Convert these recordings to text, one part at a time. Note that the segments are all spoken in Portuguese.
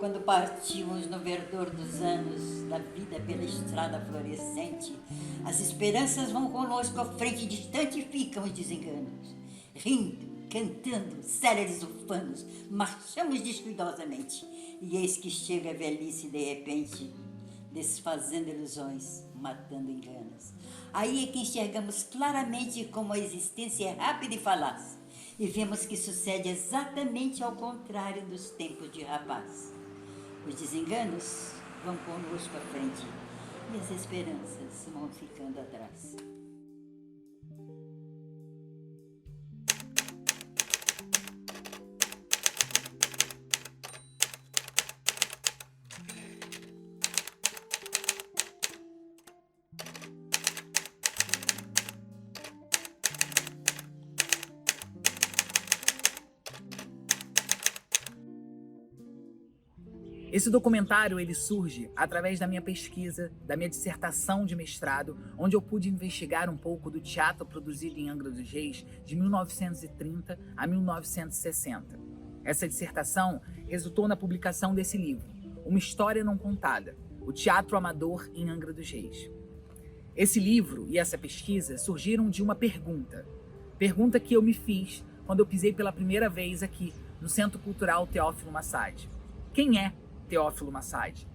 Quando partimos no verdor dos anos da vida pela estrada florescente, as esperanças vão conosco à frente, distante ficam os desenganos. Rindo, cantando, céleres ufanos, marchamos descuidosamente. E eis que chega a velhice de repente, desfazendo ilusões, matando enganos. Aí é que enxergamos claramente como a existência é rápida e falaz. E vemos que sucede exatamente ao contrário dos tempos de rapaz. Os desenganos vão conosco à frente e as esperanças vão ficando atrás. Esse documentário ele surge através da minha pesquisa, da minha dissertação de mestrado, onde eu pude investigar um pouco do teatro produzido em Angra dos Reis de 1930 a 1960. Essa dissertação resultou na publicação desse livro, Uma História Não Contada, o Teatro Amador em Angra dos Reis. Esse livro e essa pesquisa surgiram de uma pergunta que eu me fiz quando eu pisei pela primeira vez aqui no Centro Cultural Teófilo Massad. Quem é Teófilo Massad?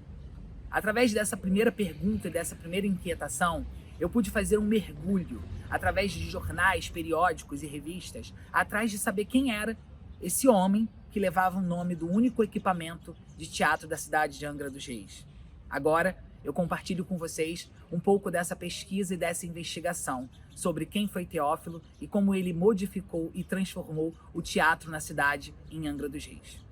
Através dessa primeira pergunta e dessa primeira inquietação, eu pude fazer um mergulho através de jornais, periódicos e revistas, atrás de saber quem era esse homem que levava o nome do único equipamento de teatro da cidade de Angra dos Reis. Agora, eu compartilho com vocês um pouco dessa pesquisa e dessa investigação sobre quem foi Teófilo e como ele modificou e transformou o teatro na cidade em Angra dos Reis.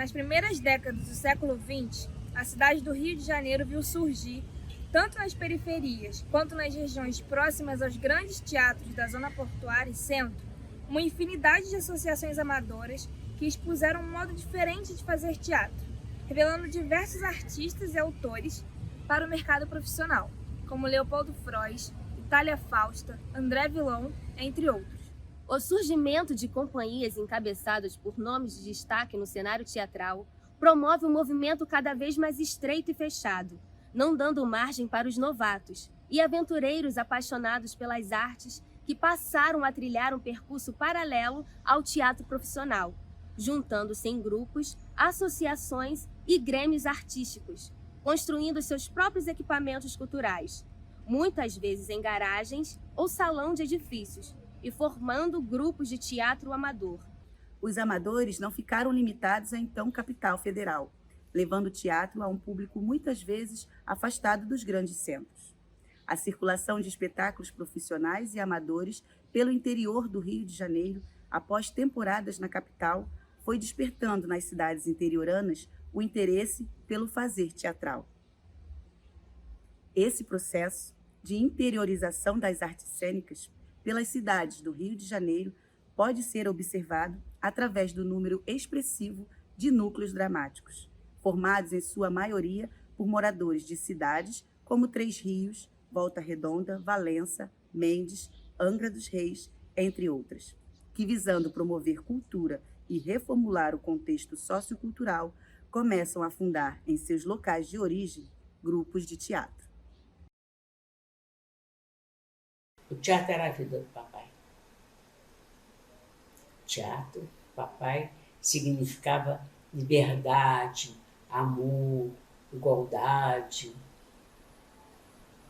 Nas primeiras décadas do século XX, a cidade do Rio de Janeiro viu surgir, tanto nas periferias quanto nas regiões próximas aos grandes teatros da zona portuária e centro, uma infinidade de associações amadoras que expuseram um modo diferente de fazer teatro, revelando diversos artistas e autores para o mercado profissional, como Leopoldo Frois, Itália Fausta, André Villon, entre outros. O surgimento de companhias encabeçadas por nomes de destaque no cenário teatral promove um movimento cada vez mais estreito e fechado, não dando margem para os novatos e aventureiros apaixonados pelas artes que passaram a trilhar um percurso paralelo ao teatro profissional, juntando-se em grupos, associações e grêmios artísticos, construindo seus próprios equipamentos culturais, muitas vezes em garagens ou salão de edifícios, e formando grupos de teatro amador. Os amadores não ficaram limitados à então capital federal, levando o teatro a um público muitas vezes afastado dos grandes centros. A circulação de espetáculos profissionais e amadores pelo interior do Rio de Janeiro, após temporadas na capital, foi despertando nas cidades interioranas o interesse pelo fazer teatral. Esse processo de interiorização das artes cênicas pelas cidades do Rio de Janeiro pode ser observado através do número expressivo de núcleos dramáticos, formados em sua maioria por moradores de cidades como Três Rios, Volta Redonda, Valença, Mendes, Angra dos Reis, entre outras, que, visando promover cultura e reformular o contexto sociocultural, começam a fundar em seus locais de origem grupos de teatro. O teatro era a vida do papai. Teatro, papai, significava liberdade, amor, igualdade,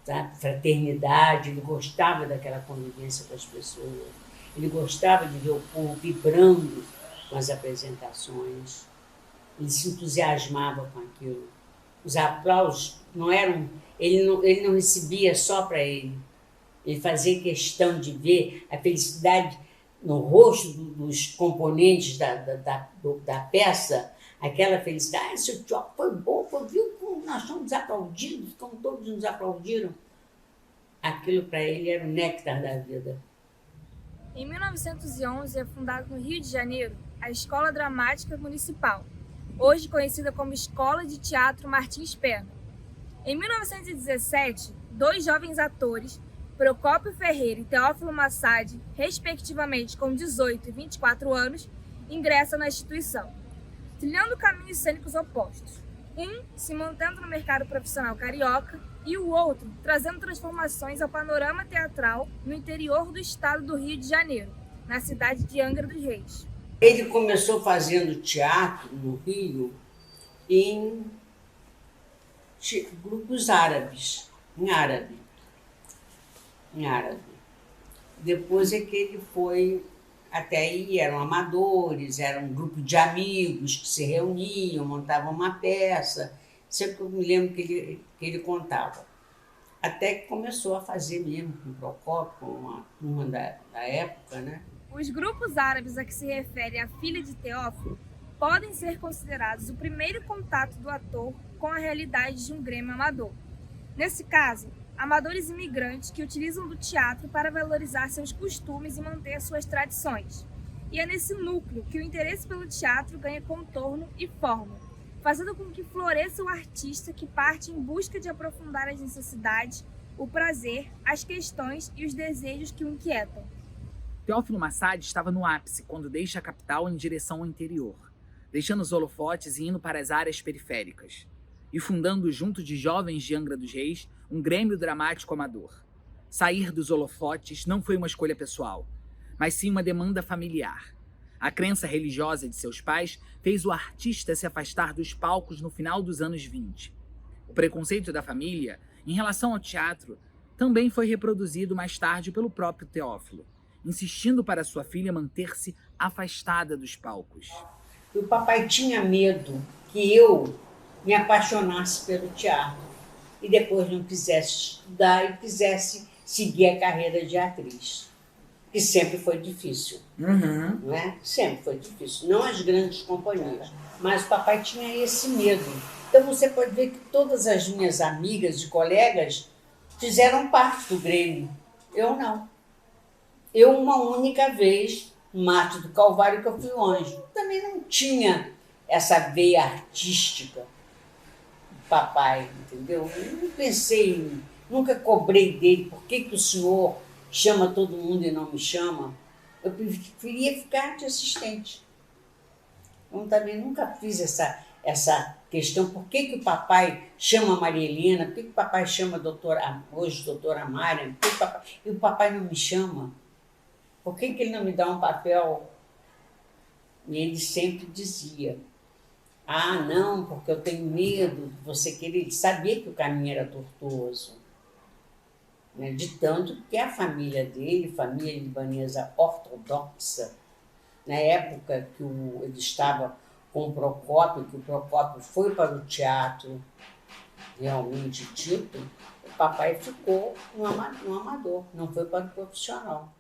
tá? Fraternidade. Ele gostava daquela convivência com as pessoas. Ele gostava de ver o povo vibrando com as apresentações. Ele se entusiasmava com aquilo. Os aplausos não eram... Ele não recebia só para ele. Ele fazia questão de ver a felicidade no rosto dos componentes da peça, aquela felicidade. Esse teatro foi bom, viu como nós estamos aplaudidos, como todos nos aplaudiram. Aquilo para ele era o néctar da vida. Em 1911 é fundada no Rio de Janeiro a Escola Dramática Municipal, hoje conhecida como Escola de Teatro Martins Pena. Em 1917, 2 jovens atores, Procópio Ferreira e Teófilo Massad, respectivamente com 18 e 24 anos, ingressam na instituição, trilhando caminhos cênicos opostos. Um se mantendo no mercado profissional carioca e o outro trazendo transformações ao panorama teatral no interior do estado do Rio de Janeiro, na cidade de Angra dos Reis. Ele começou fazendo teatro no Rio em grupos árabes, em árabe. Depois é que ele foi, até aí eram amadores, era um grupo de amigos que se reuniam, montavam uma peça. Sempre eu me lembro que ele contava. Até que começou a fazer mesmo com o Procópio, uma turma da época, né? Os grupos árabes a que se refere a filha de Teófilo podem ser considerados o primeiro contato do ator com a realidade de um grêmio amador. Nesse caso, amadores imigrantes que utilizam do teatro para valorizar seus costumes e manter suas tradições. E é nesse núcleo que o interesse pelo teatro ganha contorno e forma, fazendo com que floresça o artista que parte em busca de aprofundar as necessidades, o prazer, as questões e os desejos que o inquietam. Teófilo Massad estava no ápice quando deixa a capital em direção ao interior, deixando os holofotes e indo para as áreas periféricas, e fundando, junto de jovens de Angra dos Reis, um grêmio dramático amador. Sair dos holofotes não foi uma escolha pessoal, mas sim uma demanda familiar. A crença religiosa de seus pais fez o artista se afastar dos palcos no final dos anos 20. O preconceito da família em relação ao teatro também foi reproduzido mais tarde pelo próprio Teófilo, insistindo para sua filha manter-se afastada dos palcos. O papai tinha medo que eu me apaixonasse pelo teatro e depois não quisesse estudar e quisesse seguir a carreira de atriz, que sempre foi difícil, não é? Sempre foi difícil, não as grandes companhias, mas o papai tinha esse medo. Então você pode ver que todas as minhas amigas e colegas fizeram parte do Grêmio, eu não. Eu, uma única vez, no Mártir do Calvário, que eu fui anjo. Também não tinha essa veia artística do papai, entendeu? Eu não pensei, nunca cobrei dele, por que o senhor chama todo mundo e não me chama? Eu preferia ficar de assistente. Eu também nunca fiz essa questão, por que o papai chama a Maria Helena, por que o papai chama hoje doutora Mária, e o papai não me chama? Por que ele não me dá um papel? E ele sempre dizia, não, porque eu tenho medo de você querer. Ele sabia que o caminho era tortuoso, né? De tanto que a família dele, família libanesa ortodoxa, na época que ele estava com o Procópio, que o Procópio foi para o teatro realmente dito, o papai ficou no amador, não foi para o profissional.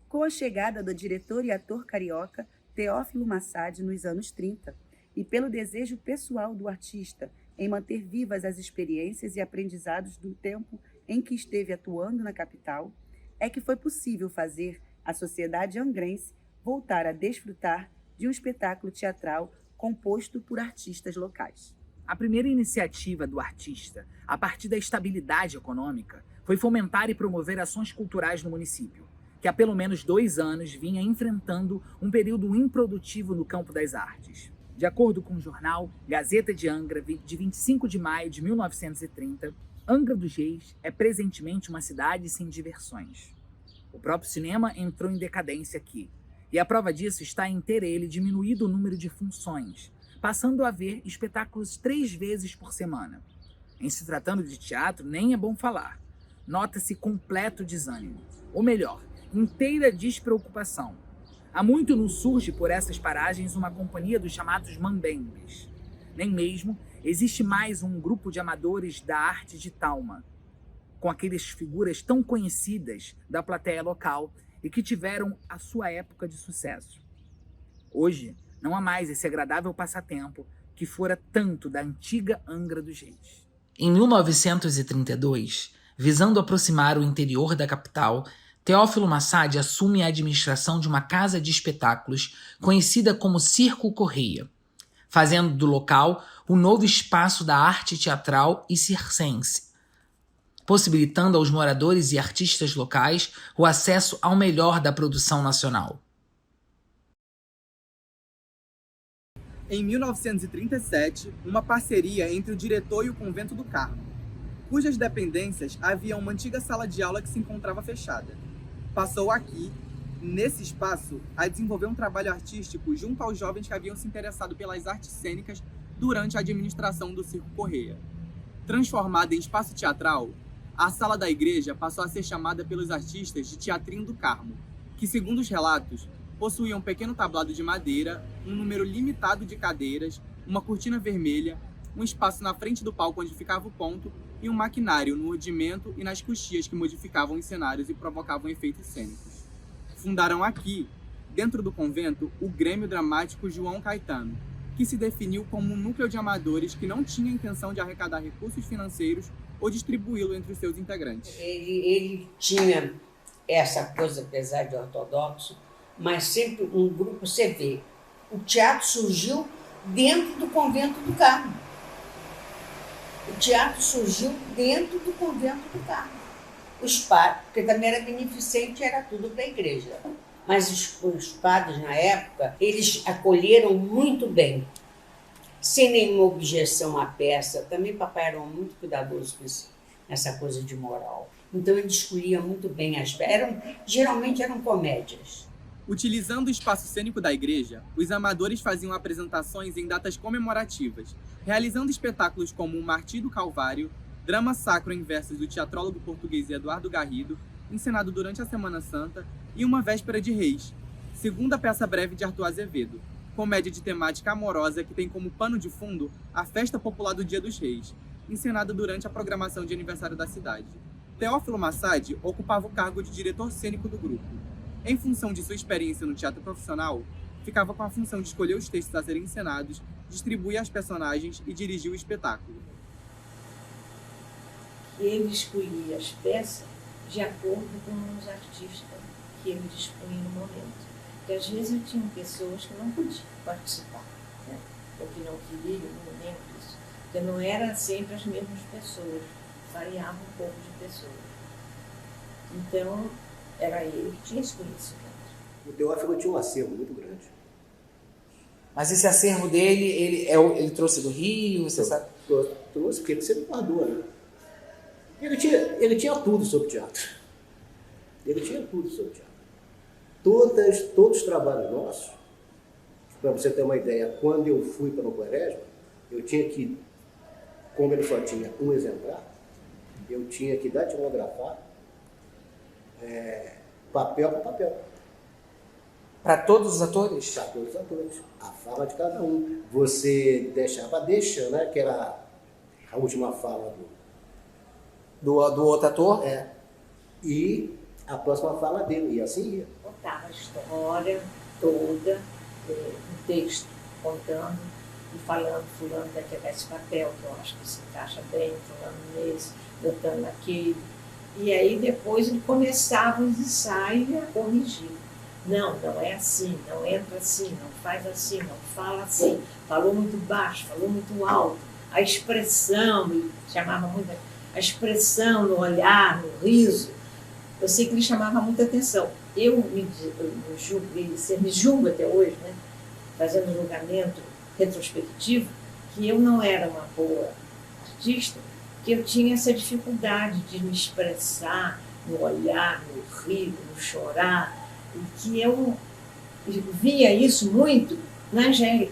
Com a chegada do diretor e ator carioca Teófilo Massad nos anos 30, e pelo desejo pessoal do artista em manter vivas as experiências e aprendizados do tempo em que esteve atuando na capital, é que foi possível fazer a sociedade angrense voltar a desfrutar de um espetáculo teatral composto por artistas locais. A primeira iniciativa do artista, a partir da estabilidade econômica, foi fomentar e promover ações culturais no município, que há pelo menos 2 anos vinha enfrentando um período improdutivo no campo das artes. De acordo com o jornal Gazeta de Angra, de 25 de maio de 1930, Angra dos Reis é presentemente uma cidade sem diversões. O próprio cinema entrou em decadência aqui, e a prova disso está em ter ele diminuído o número de funções, passando a haver espetáculos 3 vezes por semana. Em se tratando de teatro, nem é bom falar. Nota-se completo desânimo, ou melhor, inteira despreocupação. Há muito não surge por essas paragens uma companhia dos chamados mambembes. Nem mesmo existe mais um grupo de amadores da arte de Talma, com aquelas figuras tão conhecidas da plateia local e que tiveram a sua época de sucesso. Hoje, não há mais esse agradável passatempo que fora tanto da antiga Angra dos Reis. Em 1932, visando aproximar o interior da capital, Teófilo Massad assume a administração de uma casa de espetáculos conhecida como Circo Correia. fazendo do local o novo espaço da arte teatral e circense, possibilitando aos moradores e artistas locais o acesso ao melhor da produção nacional. Em 1937, uma parceria entre o diretor e o Convento do Carmo, cujas dependências havia uma antiga sala de aula que se encontrava fechada. Passou aqui, nesse espaço, a desenvolver um trabalho artístico junto aos jovens que haviam se interessado pelas artes cênicas durante a administração do Circo Correia. Transformada em espaço teatral, a sala da igreja passou a ser chamada pelos artistas de Teatrinho do Carmo, que, segundo os relatos, possuía um pequeno tablado de madeira, um número limitado de cadeiras, uma cortina vermelha, um espaço na frente do palco onde ficava o ponto e um maquinário no rudimento e nas coxias que modificavam os cenários e provocavam efeitos cênicos. Fundaram aqui, dentro do convento, o Grêmio Dramático João Caetano, que se definiu como um núcleo de amadores que não tinha intenção de arrecadar recursos financeiros ou distribuí-lo entre os seus integrantes. Ele tinha essa coisa, apesar de ortodoxo, mas sempre um grupo. Você vê, o teatro surgiu dentro do Convento do Carmo. O teatro surgiu dentro do Convento do Carmo. Os padres, porque também era beneficente, era tudo para a igreja. Mas os padres, na época, eles acolheram muito bem, sem nenhuma objeção à peça. Também papai era muito cuidadoso com isso, essa coisa de moral. Então ele escolhia muito bem as peças. Geralmente eram comédias. Utilizando o espaço cênico da igreja, os amadores faziam apresentações em datas comemorativas, realizando espetáculos como o Martim do Calvário, drama sacro em versos do teatrólogo português Eduardo Garrido, encenado durante a Semana Santa, e uma Véspera de Reis, segunda peça breve de Arthur Azevedo, comédia de temática amorosa que tem como pano de fundo a festa popular do Dia dos Reis, encenada durante a programação de aniversário da cidade. Teófilo Massad ocupava o cargo de diretor cênico do grupo. Em função de sua experiência no teatro profissional, ficava com a função de escolher os textos a serem encenados, distribuir as personagens e dirigir o espetáculo. Ele escolhia as peças de acordo com os artistas que ele dispunha no momento. Porque às vezes tinham pessoas que não podiam participar, né? Ou que não queriam, não lembro disso. Porque não eram sempre as mesmas pessoas, variava um pouco de pessoas. Então, era ele que tinha esse conhecimento. O Teófilo tinha um acervo muito grande. Mas esse acervo dele, ele trouxe do Rio, você sabe? Trouxe, porque ele sempre guardou, né? Ele tinha tudo sobre teatro. Ele tinha tudo sobre teatro. Todos os trabalhos nossos, para você ter uma ideia, quando eu fui para o Quaresma, eu tinha que, como ele só tinha um exemplar, eu tinha que datilografar papel por papel. Para todos os atores? Para todos os atores. A fala de cada um. Você deixa, né? Que era a última fala do outro ator? E a próxima fala dele, e assim ia. Contava a história toda, um texto contando e falando, fulano vai pegar esse papel, que eu acho que se encaixa bem, fulano nesse, botando naquele. E aí depois ele começava os ensaios a corrigir. Não é assim, não entra assim, não faz assim, não fala assim. Falou muito baixo, falou muito alto. A expressão, ele chamava muito a expressão no olhar, no riso. Eu sei que ele chamava muita atenção. Eu me julgo até hoje, né, fazendo julgamento retrospectivo, que eu não era uma boa artista, que eu tinha essa dificuldade de me expressar no olhar, no rir, no chorar, e que eu via isso muito na Angélica.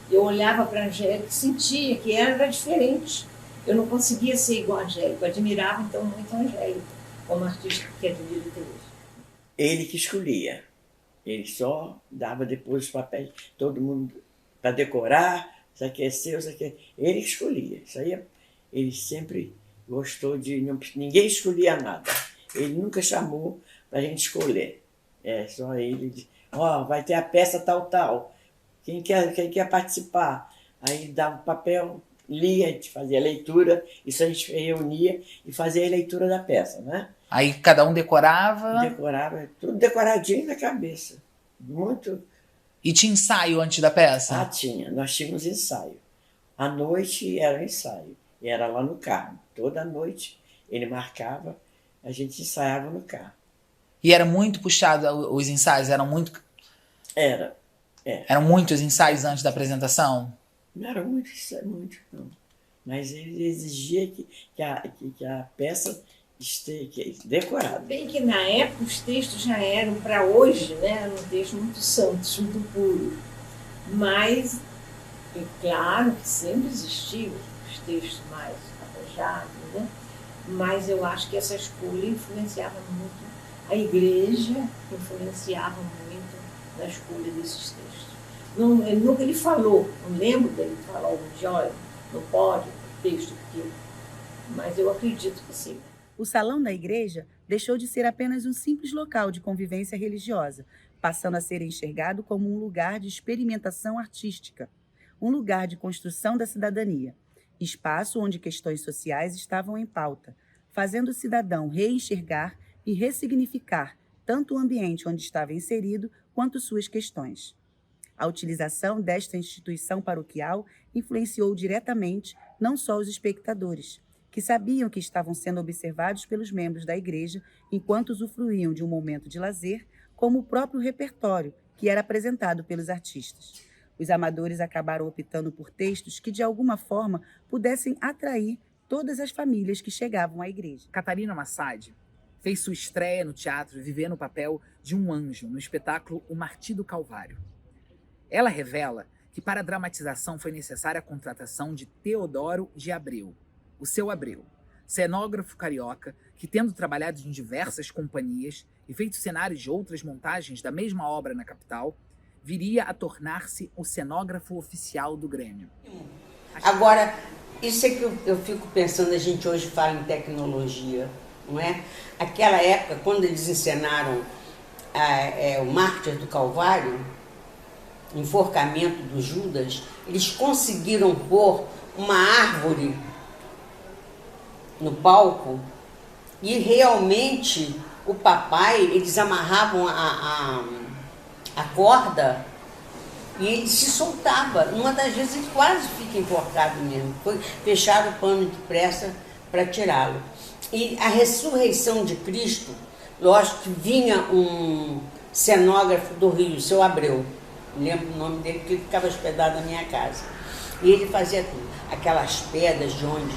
Eu olhava para a Angélica e sentia que ela era diferente. Eu não conseguia ser igual a Angélica, eu admirava então muito a Angélica, como artista que admiro até hoje. Ele que escolhia, ele só dava depois os papéis, todo mundo para decorar, isso aqui é seu, isso aqui é... Ele que escolhia, isso aí ele sempre gostou de... Ninguém escolhia nada, ele nunca chamou para a gente escolher. Só ele, vai ter a peça tal, quem quer participar? Aí dava o papel, lia, a gente fazia a leitura, isso a gente reunia e fazia a leitura da peça, né? Aí cada um decorava? Decorava, tudo decoradinho na cabeça. Muito E tinha ensaio antes da peça? Ah, tinha. Nós tínhamos ensaio. À noite era o ensaio. E era lá no carro. Toda noite ele marcava, a gente ensaiava no carro. E era muito puxado os ensaios? Eram muitos ensaios antes da apresentação? Não era muito, muito, não. Mas ele exigia que a peça esteja decorada. Bem que na época os textos já eram, para hoje, né, eram textos muito santos, muito puros. Mas, é claro que sempre existiam os textos mais arrojados, né? Mas eu acho que essa escolha influenciava muito, a igreja influenciava muito na escolha desses textos. Nunca ele falou, não lembro dele falar algum dia, olha, não pode, texto aqui, mas eu acredito que sim. O salão da igreja deixou de ser apenas um simples local de convivência religiosa, passando a ser enxergado como um lugar de experimentação artística, um lugar de construção da cidadania, espaço onde questões sociais estavam em pauta, fazendo o cidadão reenxergar e ressignificar tanto o ambiente onde estava inserido quanto suas questões. A utilização desta instituição paroquial influenciou diretamente não só os espectadores, que sabiam que estavam sendo observados pelos membros da igreja enquanto usufruíam de um momento de lazer, como o próprio repertório que era apresentado pelos artistas. Os amadores acabaram optando por textos que, de alguma forma, pudessem atrair todas as famílias que chegavam à igreja. Catarina Massad fez sua estreia no teatro vivendo o papel de um anjo no espetáculo O Martírio do Calvário. Ela revela que para a dramatização foi necessária a contratação de Teodoro de Abreu, o seu Abreu, cenógrafo carioca que, tendo trabalhado em diversas companhias e feito cenários de outras montagens da mesma obra na capital, viria a tornar-se o cenógrafo oficial do Grêmio. Agora, isso é que eu fico pensando, a gente hoje fala em tecnologia, não é? Aquela época, quando eles encenaram o Mártir do Calvário, o enforcamento do Judas, eles conseguiram pôr uma árvore no palco e realmente o papai, eles amarravam a corda e ele se soltava. Numa das vezes ele quase fica enforcado mesmo. Fecharam o pano depressa para tirá-lo. E a ressurreição de Cristo, lógico que vinha um cenógrafo do Rio, o seu Abreu, lembro o nome dele porque ele ficava hospedado na minha casa. E ele fazia tudo, aquelas pedras de onde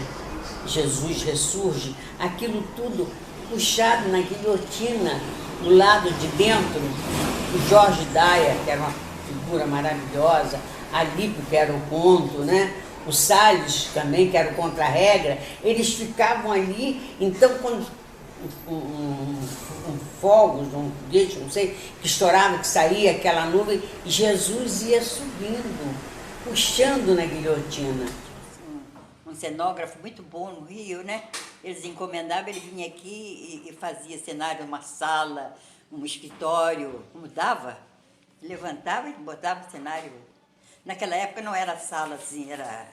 Jesus ressurge, aquilo tudo puxado na guilhotina, do lado de dentro, o Jorge Daia, que era uma figura maravilhosa, a Lípio, que era o ponto, né? O Salles também, que era o contra-regra, eles ficavam ali, então quando fogos, um foguete, não sei, que estourava, que saía aquela nuvem, Jesus ia subindo, puxando na guilhotina. Um cenógrafo muito bom no Rio, né? Eles encomendavam, ele vinha aqui e fazia cenário, uma sala, um escritório, mudava, levantava e botava o cenário. Naquela época não era sala assim, era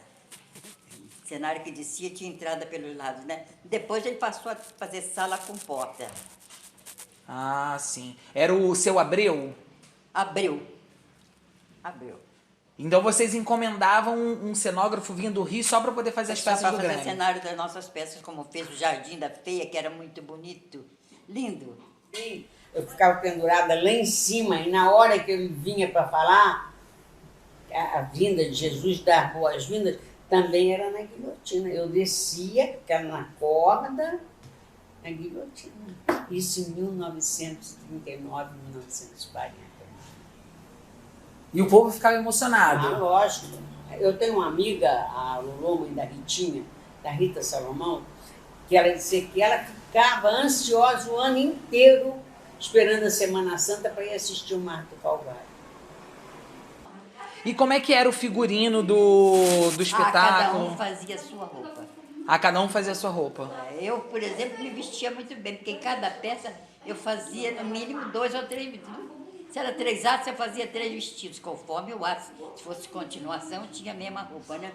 cenário que descia, tinha entrada pelos lados, né? Depois ele passou a fazer sala com porta. Ah, sim. Era o seu Abreu? Abreu. Então vocês encomendavam um cenógrafo vindo do Rio só para poder fazer as peças do Grêmio? Só para fazer cenário das nossas peças, como fez o Jardim da Feia, que era muito bonito, lindo. Sim, eu ficava pendurada lá em cima e na hora que ele vinha para falar, a vinda de Jesus, dar boas-vindas, também era na guilhotina. Eu descia, ficava na corda, na guilhotina. Isso em 1939, 1940. E o povo ficava emocionado. Ah, lógico. Eu tenho uma amiga, a Lulô, mãe da Ritinha, da Rita Salomão, que ela dizia que ela ficava ansiosa o ano inteiro esperando a Semana Santa para ir assistir o Marco Calvário. E como é que era o figurino do espetáculo? Cada um fazia a sua roupa. Cada um fazia a sua roupa. Eu, por exemplo, me vestia muito bem, porque em cada peça eu fazia no mínimo 2 ou 3 vestidos. Se era 3 atos, eu fazia 3 vestidos, conforme o ato. Se fosse continuação, eu tinha a mesma roupa, né?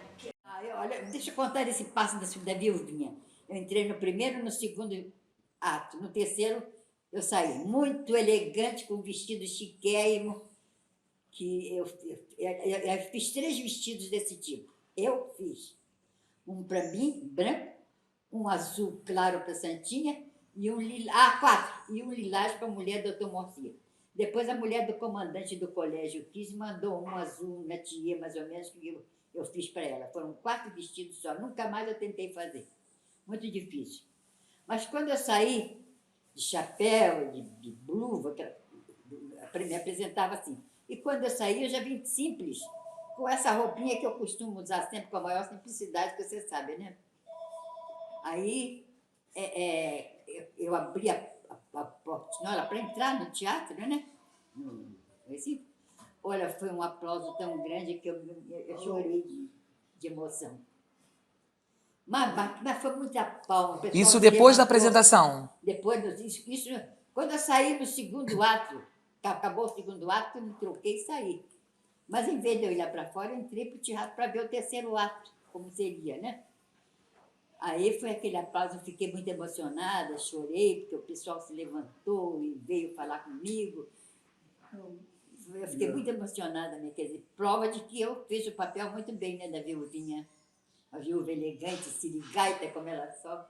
Olha, deixa eu contar esse passo da viuvinha. Eu entrei no primeiro, no segundo ato. No terceiro, eu saí muito elegante, com vestido chiquérrimo, que eu fiz 3 vestidos desse tipo. Eu fiz. Um para mim, branco, um azul claro para Santinha, e um lilás, 4, e um lilás para a mulher do Dr. Morcia. Depois a mulher do comandante do colégio quis e mandou um azul na tia, mais ou menos, que eu fiz para ela. Foram 4 vestidos só, nunca mais eu tentei fazer. Muito difícil. Mas quando eu saí de chapéu, de blusa, me apresentava assim. E quando eu saí, eu já vim simples, com essa roupinha que eu costumo usar sempre com a maior simplicidade, que você sabe, né? Aí eu abri a portinhola para entrar no teatro, né? Assim. Olha, foi um aplauso tão grande que eu chorei de emoção. Mas foi muita palma. Isso depois da apresentação? Depois, quando eu saí no segundo ato, acabou o segundo ato, eu me troquei e saí. Mas, em vez de eu ir lá para fora, eu entrei para o teatro para ver o terceiro ato, como seria, né? Aí foi aquele aplauso, eu fiquei muito emocionada, chorei, porque o pessoal se levantou e veio falar comigo. Eu fiquei muito emocionada, né? Quer dizer, prova de que eu fiz o papel muito bem, né, da viuvinha. A viúva elegante, sirigaita, como ela só.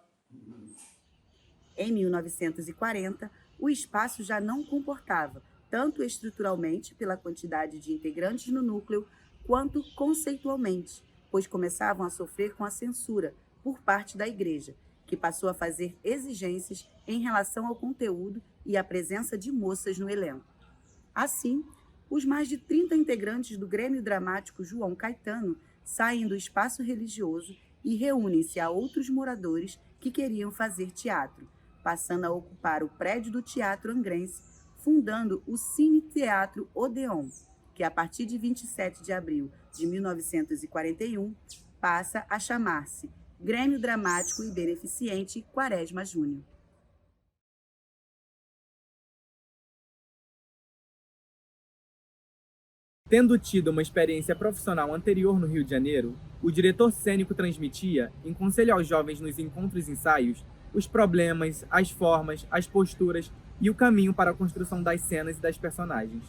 Em 1940, o espaço já não comportava, tanto estruturalmente, pela quantidade de integrantes no núcleo, quanto conceitualmente, pois começavam a sofrer com a censura por parte da Igreja, que passou a fazer exigências em relação ao conteúdo e à presença de moças no elenco. Assim, os mais de 30 integrantes do Grêmio Dramático João Caetano saem do espaço religioso e reúnem-se a outros moradores que queriam fazer teatro, passando a ocupar o prédio do Teatro Angrense, fundando o Cine Teatro Odeon, que a partir de 27 de abril de 1941 passa a chamar-se Grêmio Dramático e Beneficente Quaresma Júnior. Tendo tido uma experiência profissional anterior no Rio de Janeiro, o diretor cênico transmitia, em conselho aos jovens nos encontros e ensaios, os problemas, as formas, as posturas e o caminho para a construção das cenas e das personagens.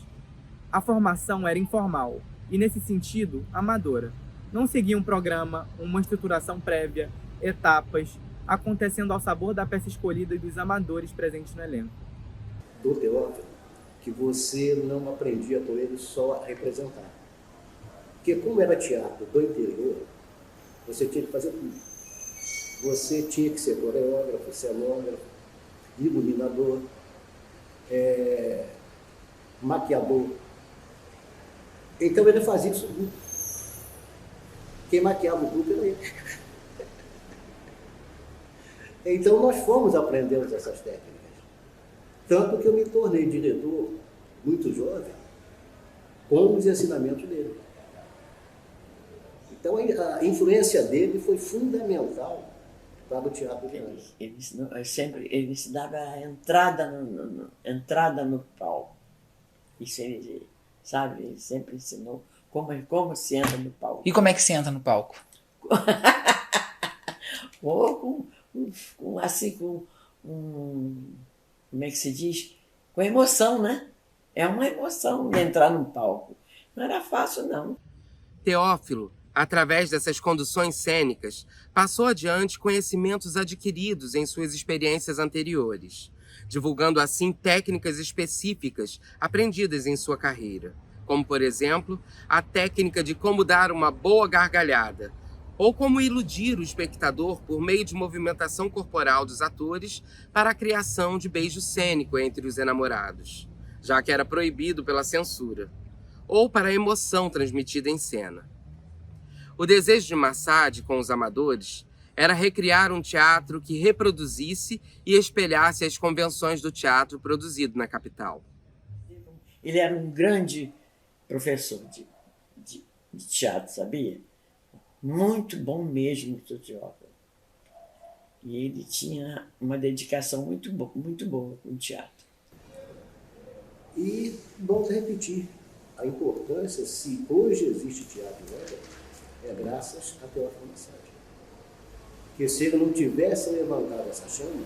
A formação era informal e, nesse sentido, amadora. Não seguia um programa, uma estruturação prévia, etapas, acontecendo ao sabor da peça escolhida e dos amadores presentes no elenco. Do Teófilo, que você não aprendia com ele só a representar. Porque como era teatro do interior, você tinha que fazer tudo. Você tinha que ser coreógrafo, cenógrafo, iluminador, maquiador. Então ele fazia isso tudo. Quem maquiava o grupo era ele. Então nós fomos aprendendo essas técnicas. Tanto que eu me tornei diretor muito jovem com os ensinamentos dele. Então a influência dele foi fundamental para o teatro de Anjos. Ele ensinava a entrada no palco. Isso ele, sabe, ele sempre ensinou como se entra no palco. E como é que se entra no palco? Ou como é que se diz? Com emoção, né? É uma emoção de entrar num palco. Não era fácil, não. Teófilo, através dessas conduções cênicas, passou adiante conhecimentos adquiridos em suas experiências anteriores, divulgando assim técnicas específicas aprendidas em sua carreira, como, por exemplo, a técnica de como dar uma boa gargalhada, ou como iludir o espectador por meio de movimentação corporal dos atores para a criação de beijo cênico entre os enamorados, já que era proibido pela censura, ou para a emoção transmitida em cena. O desejo de Massad com os amadores era recriar um teatro que reproduzisse e espelhasse as convenções do teatro produzido na capital. Ele era um grande professor de teatro, sabia? Muito bom mesmo, o Teófilo. E ele tinha uma dedicação muito boa com o teatro. E vamos repetir, a importância, se hoje existe teatro é graças a Teófilo Massad. Porque se ele não tivesse levantado essa chama,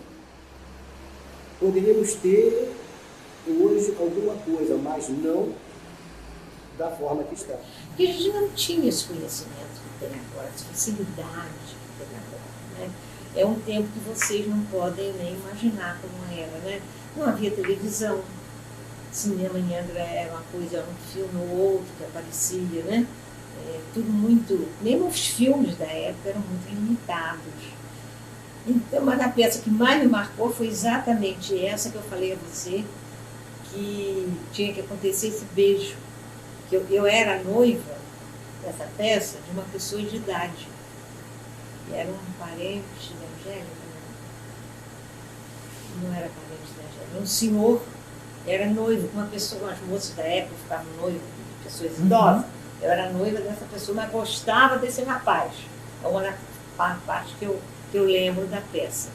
poderíamos ter hoje alguma coisa, mas não da forma que está. Porque a gente não tinha esse conhecimento que tem agora, essa facilidade que tem agora, né? É um tempo que vocês não podem nem imaginar como era, né? Não havia televisão, cinema em Angra era uma coisa, era um filme ou outro que aparecia, né? Tudo muito, mesmo os filmes da época eram muito limitados. Então, mas a peça que mais me marcou foi exatamente essa que eu falei a você, que tinha que acontecer esse beijo. Que eu era noiva dessa peça de uma pessoa de idade. E era um parente da Angélica, não era parente da Angélica, era um senhor, era noivo, uma pessoa, as moças da época ficavam noivas de pessoas idosas. Eu era noiva dessa pessoa, mas gostava desse rapaz. É uma parte que eu lembro da peça.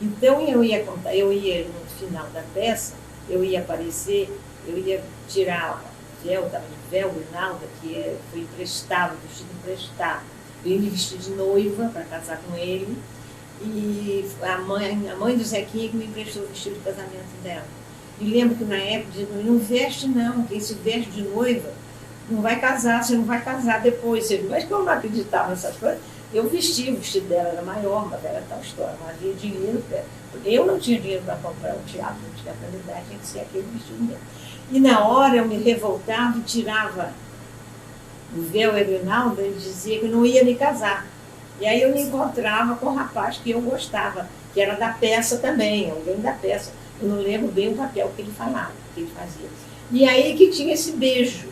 Então eu ia contar, eu ia no final da peça, eu ia aparecer, eu ia tirar o véu, estava de véu, grinalda, que foi emprestado, vestido emprestado. Eu ia me vestir de noiva para casar com ele, e a mãe do Zequinha que me emprestou o vestido de casamento dela. E lembro que na época dizia, não veste não, quem se veste de noiva não vai casar, você não vai casar depois. Mas que eu não acreditava nessas coisas, eu vestia, o vestido dela era maior, mas era tal história, não havia dinheiro. Eu não tinha dinheiro para comprar um teatro, não tinha qualidade, tinha que ser aquele vestido mesmo. E na hora eu me revoltava e tirava o véu e Grinalda, ele dizia que não ia me casar. E aí eu me encontrava com um rapaz que eu gostava, que era da peça também, alguém da peça. Eu não lembro bem o papel que ele falava, que ele fazia. E aí que tinha esse beijo.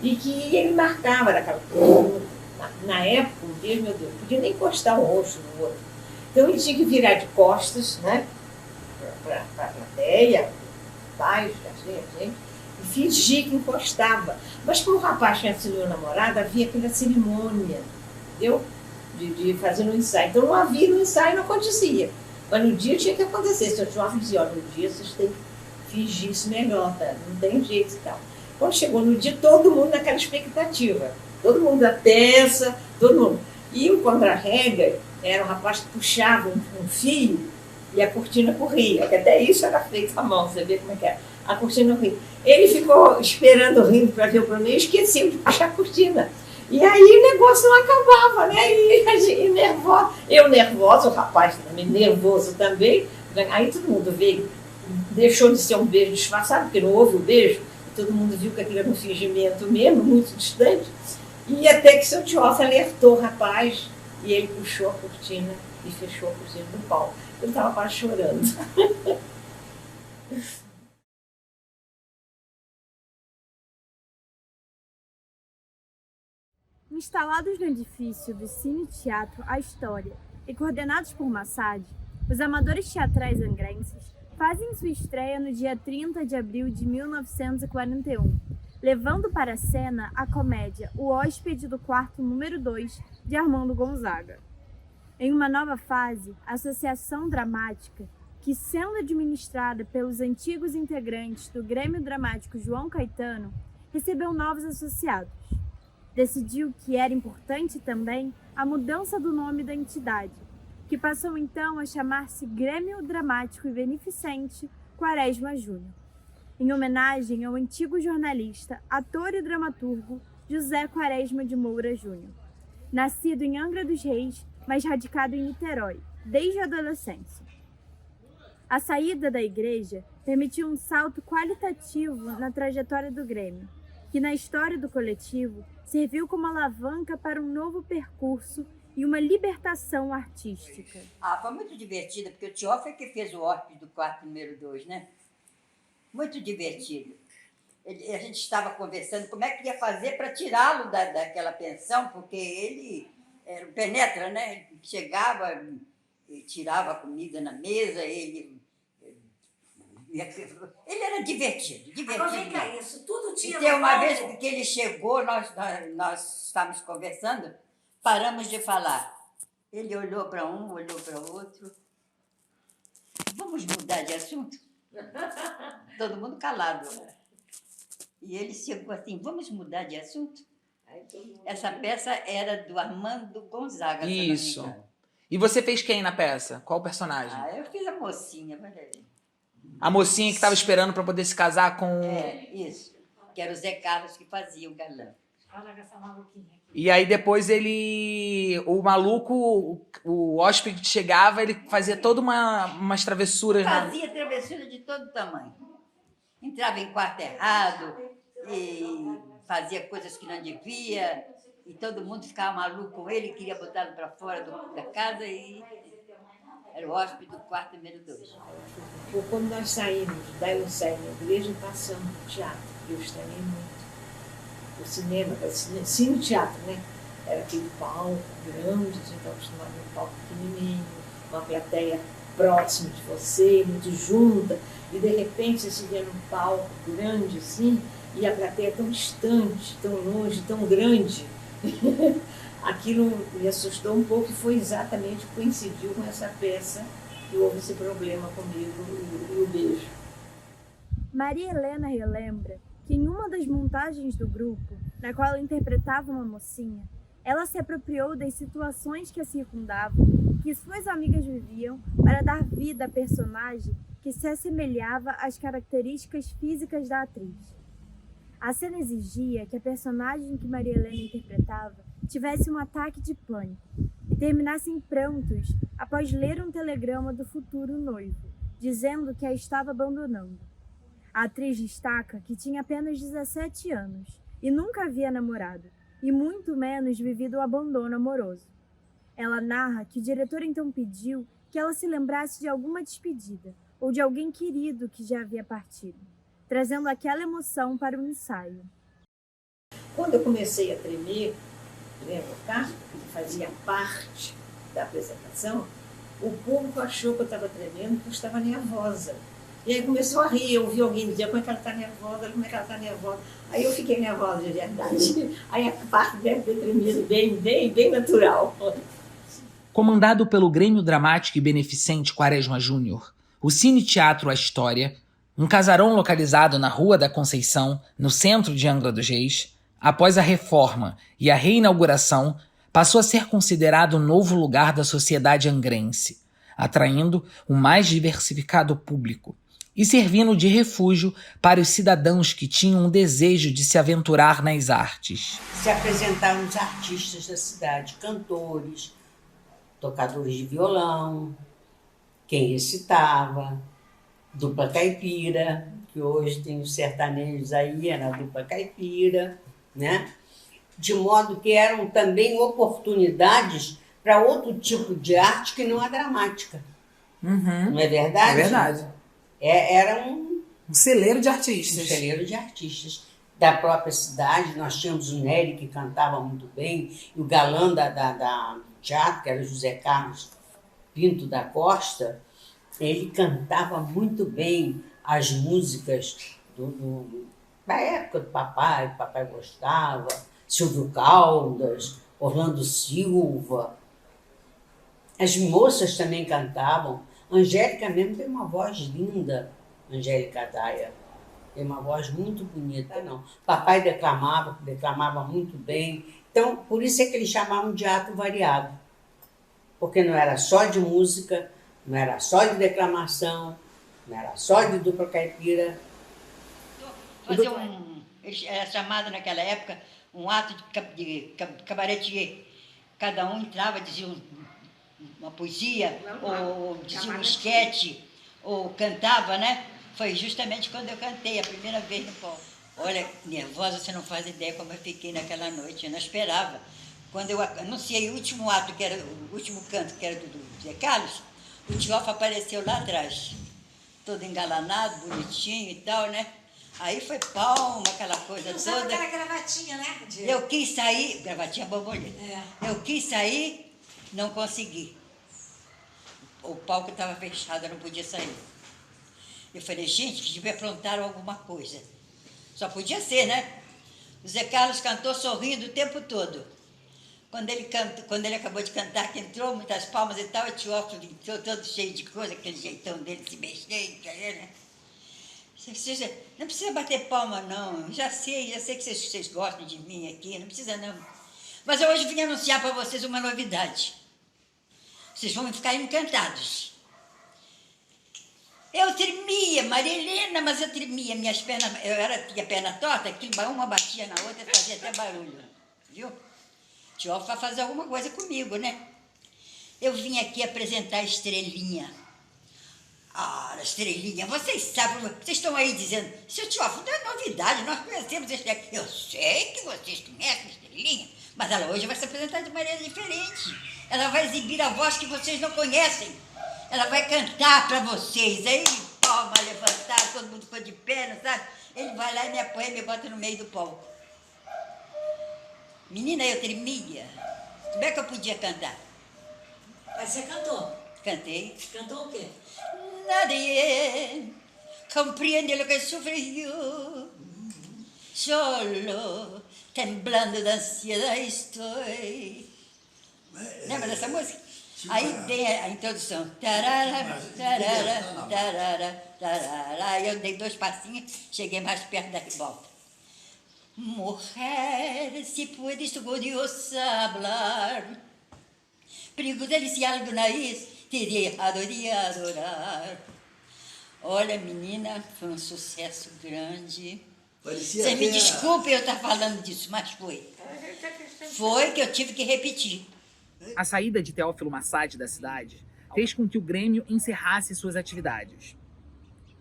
E que ele marcava daquela coisa. Na época, um beijo, meu Deus, não podia nem encostar o rosto no outro. Então ele tinha que virar de costas, né, para a plateia, pais, a gente, e fingir que encostava. Mas como o rapaz tinha sido meu namorado, havia aquela cerimônia, entendeu? De fazer no ensaio. Então não havia no ensaio, não acontecia. Mas no dia tinha que acontecer. Se eu te dizia, olha, no dia vocês têm que fingir isso melhor, tá? Não tem jeito e tal. Quando chegou no dia, todo mundo naquela expectativa. Todo mundo da peça, todo mundo. E o contra-rega era um rapaz que puxava um fio e a cortina corria. Que até isso era feito à mão, você vê como é que era. A cortina corria. Ele ficou esperando, rindo para ver o plano e esqueceu de puxar a cortina. E aí o negócio não acabava, né? E nervosa. Eu nervosa, o rapaz também nervoso também. Aí todo mundo veio, deixou de ser um beijo disfarçado, porque não houve o beijo. Todo mundo viu que aquilo era um fingimento mesmo, muito distante. E até que seu Teófilo alertou o rapaz e ele puxou a cortina e fechou a cortina do palco. Eu estava quase chorando. Instalados no edifício do Cine Teatro A História e coordenados por Massad, os amadores teatrais angrenses fazem sua estreia no dia 30 de abril de 1941, levando para a cena a comédia O Hóspede do Quarto número 2, de Armando Gonzaga. Em uma nova fase, a Associação Dramática, que sendo administrada pelos antigos integrantes do Grêmio Dramático João Caetano, recebeu novos associados. Decidiu que era importante também a mudança do nome da entidade, que passou então a chamar-se Grêmio Dramático e Beneficente Quaresma Júnior, em homenagem ao antigo jornalista, ator e dramaturgo José Quaresma de Moura Júnior, nascido em Angra dos Reis, mas radicado em Niterói, desde a adolescência. A saída da igreja permitiu um salto qualitativo na trajetória do Grêmio, que na história do coletivo serviu como alavanca para um novo percurso e uma libertação artística. Foi muito divertida, porque o Teófilo é que fez o Hóspede do Quarto número 2, né? Muito divertido. A gente estava conversando como é que ia fazer para tirá-lo daquela pensão, porque ele era um penetra, né? Ele chegava, tirava a comida na mesa, ele era divertido. Aproveita isso, tudo tinha. E uma vez que ele chegou, nós estávamos conversando, paramos de falar. Ele olhou para um, olhou para o outro. Vamos mudar de assunto? Todo mundo calado. E ele chegou assim, vamos mudar de assunto? Essa peça era do Armando Gonzaga. Isso. E você fez quem na peça? Qual personagem? Eu fiz a mocinha, olha aí. A mocinha que estava esperando para poder se casar com... Isso. que era o Zé Carlos que fazia o galã. E aí depois o maluco, o hóspede chegava, ele fazia toda umas travessuras. Fazia travessura de todo tamanho. Entrava em quarto errado e fazia coisas que não devia, e todo mundo ficava maluco com ele, queria botá-lo para fora da casa, e era o hóspede do quarto número 2. Quando nós saímos, daí eu saí na igreja e passamos no teatro, eu estranhei muito. O cinema, cine-teatro, né? Era aquele palco grande, a gente estava acostumado num palco pequenininho, uma plateia próxima de você, muito junta, e de repente você se vê num palco grande assim, e a plateia tão distante, tão longe, tão grande. Aquilo me assustou um pouco e foi exatamente, coincidiu com essa peça que houve esse problema comigo e o beijo. Maria Helena relembra que em uma das montagens do grupo, na qual ela interpretava uma mocinha, ela se apropriou das situações que a circundavam, que suas amigas viviam, para dar vida à personagem que se assemelhava às características físicas da atriz. A cena exigia que a personagem que Maria Helena interpretava tivesse um ataque de pânico e terminasse em prantos após ler um telegrama do futuro noivo, dizendo que a estava abandonando. A atriz destaca que tinha apenas 17 anos e nunca havia namorado, e muito menos vivido o abandono amoroso. Ela narra que o diretor então pediu que ela se lembrasse de alguma despedida ou de alguém querido que já havia partido, trazendo aquela emoção para o ensaio. Quando eu comecei a tremer, lembra, tá? Que fazia parte da apresentação, o público achou que eu estava tremendo porque eu estava nervosa. E aí começou a rir, eu ouvi alguém dizer como é que ela está nervosa, como é que ela está nervosa. Aí eu fiquei nervosa de verdade. Aí a parte deve ter tremido bem natural. Comandado pelo Grêmio Dramático e Beneficente Quaresma Júnior, o Cine Teatro A História, um casarão localizado na Rua da Conceição, no centro de Angra dos Reis, após a reforma e a reinauguração, passou a ser considerado o novo lugar da sociedade angrense, atraindo o mais diversificado público e servindo de refúgio para os cidadãos que tinham um desejo de se aventurar nas artes. Se apresentaram os artistas da cidade, cantores, tocadores de violão, quem recitava, dupla caipira, que hoje tem os sertanejos aí, era a dupla caipira, né? De modo que eram também oportunidades para outro tipo de arte que não a dramática. Uhum. Não é verdade? É verdade. Era um celeiro de artistas. Um celeiro de artistas da própria cidade. Nós tínhamos o Nery, que cantava muito bem, e o galã do teatro, que era José Carlos Pinto da Costa, ele cantava muito bem as músicas da época do papai, o papai gostava, Silvio Caldas, Orlando Silva. As moças também cantavam. Angélica mesmo tem uma voz linda, Angélica Daia. Tem uma voz muito bonita, não. Papai declamava muito bem. Então, por isso é que eles chamavam de ato variado. Porque não era só de música, não era só de declamação, não era só de dupla caipira. Era chamado naquela época um ato de cabaretier. Cada um entrava, dizia uma poesia, ou dizia um esquete, ou cantava, né? Foi justamente quando eu cantei a primeira vez no palco. Olha, nervosa, você não faz ideia como eu fiquei naquela noite, eu não esperava. Quando eu anunciei o último ato, que era o último canto, que era do Zé Carlos, o Tiofa apareceu lá atrás, todo engalanado, bonitinho e tal, né? Aí foi palma, aquela coisa toda. Usava aquela gravatinha, né? Eu quis sair, gravatinha borboleta. Eu quis sair, não consegui. O palco estava fechado, eu não podia sair. Eu falei, gente, que devia aprontaram alguma coisa. Só podia ser, né? O Zé Carlos cantou sorrindo o tempo todo. Quando ele acabou de cantar, que entrou muitas palmas e tal, o Teófilo entrou todo cheio de coisa, aquele jeitão dele se mexer, né? Não precisa bater palma, não. Já sei que vocês gostam de mim aqui, não precisa, não. Mas eu hoje vim anunciar para vocês uma novidade. Vocês vão ficar encantados. Eu tremia, Maria Helena, mas eu tremia. Minhas pernas, tinha perna torta, que uma batia na outra e fazia até barulho. Viu? Teófilo vai fazer alguma coisa comigo, né? Eu vim aqui apresentar a Estrelinha. Ah, Estrelinha, vocês sabem, vocês estão aí dizendo, seu Teófilo, não é novidade, nós conhecemos a Estrelinha. Eu sei que vocês conhecem a Estrelinha, mas ela hoje vai se apresentar de maneira diferente. Ela vai exibir a voz que vocês não conhecem. Ela vai cantar para vocês. Aí, palma levantada, todo mundo ficou de pé, não sabe? Ele vai lá e me apoia e me bota no meio do palco. Menina, eu tremia. Como é que eu podia cantar? Mas você cantou? Cantei. Cantou o quê? Nadie comprende lo que sufrí yo. Solo, temblando de ansiedad estoy. Lembra dessa música? Aí vem a introdução. Tarara, tarara, tarara, tarara. Eu dei 2 passinhos, cheguei mais perto da volta. Mujer, si puedes tu curiosa hablar, pregúntale-se algo nariz, te adoraria adorar. Olha, menina, foi um sucesso grande. Você me desculpe eu estar falando disso, mas foi. Foi que eu tive que repetir. A saída de Teófilo Massad da cidade fez com que o Grêmio encerrasse suas atividades.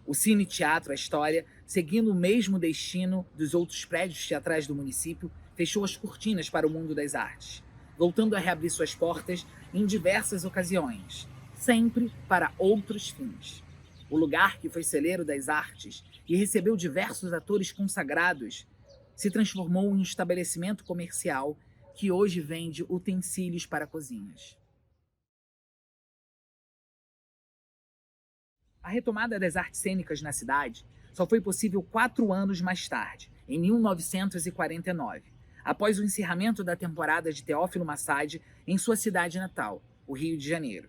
O Cine Teatro A História, seguindo o mesmo destino dos outros prédios teatrais do município, fechou as cortinas para o mundo das artes, voltando a reabrir suas portas em diversas ocasiões, sempre para outros fins. O lugar que foi celeiro das artes e recebeu diversos atores consagrados se transformou em um estabelecimento comercial que hoje vende utensílios para cozinhas. A retomada das artes cênicas na cidade só foi possível 4 anos mais tarde, em 1949, após o encerramento da temporada de Teófilo Massad em sua cidade natal, o Rio de Janeiro.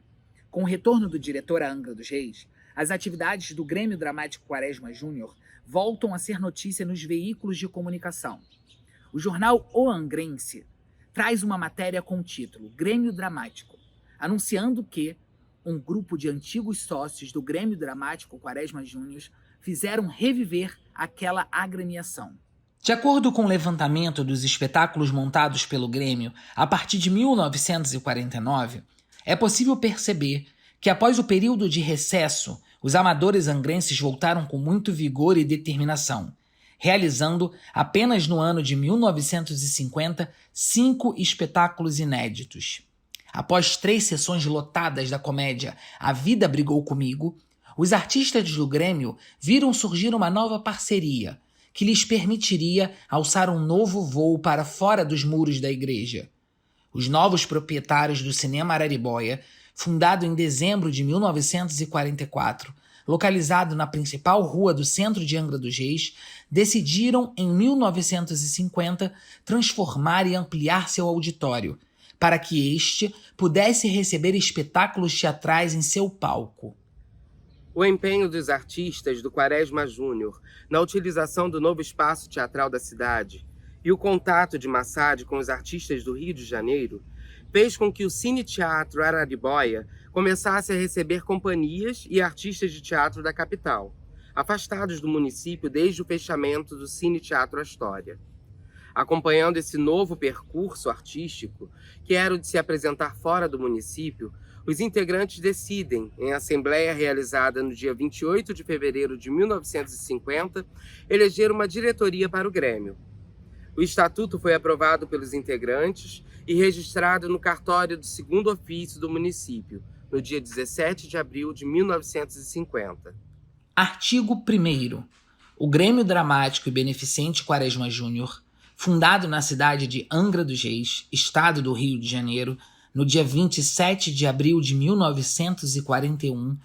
Com o retorno do diretor à Angra dos Reis, as atividades do Grêmio Dramático Quaresma Júnior voltam a ser notícia nos veículos de comunicação. O jornal O Angrense traz uma matéria com o título Grêmio Dramático, anunciando que um grupo de antigos sócios do Grêmio Dramático Quaresma Júnior fizeram reviver aquela agremiação. De acordo com o levantamento dos espetáculos montados pelo Grêmio a partir de 1949, é possível perceber que após o período de recesso, os amadores angrenses voltaram com muito vigor e determinação, realizando apenas no ano de 1950 5 espetáculos inéditos. Após 3 sessões lotadas da comédia A Vida Brigou Comigo, os artistas do Grêmio viram surgir uma nova parceria que lhes permitiria alçar um novo voo para fora dos muros da igreja. Os novos proprietários do Cinema Araribóia, fundado em dezembro de 1944, localizado na principal rua do centro de Angra dos Reis, decidiram, em 1950, transformar e ampliar seu auditório, para que este pudesse receber espetáculos teatrais em seu palco. O empenho dos artistas do Quaresma Júnior na utilização do novo espaço teatral da cidade e o contato de Massad com os artistas do Rio de Janeiro fez com que o Cine Teatro Araribóia começasse a receber companhias e artistas de teatro da capital, afastados do município desde o fechamento do Cine Teatro A História. Acompanhando esse novo percurso artístico, que era o de se apresentar fora do município, os integrantes decidem, em assembleia realizada no dia 28 de fevereiro de 1950, eleger uma diretoria para o Grêmio. O estatuto foi aprovado pelos integrantes e registrado no cartório do 2º ofício do município, no dia 17 de abril de 1950. Artigo 1º. O Grêmio Dramático e Beneficente Quaresma Júnior, fundado na cidade de Angra dos Reis, estado do Rio de Janeiro, no dia 27 de abril de 1941,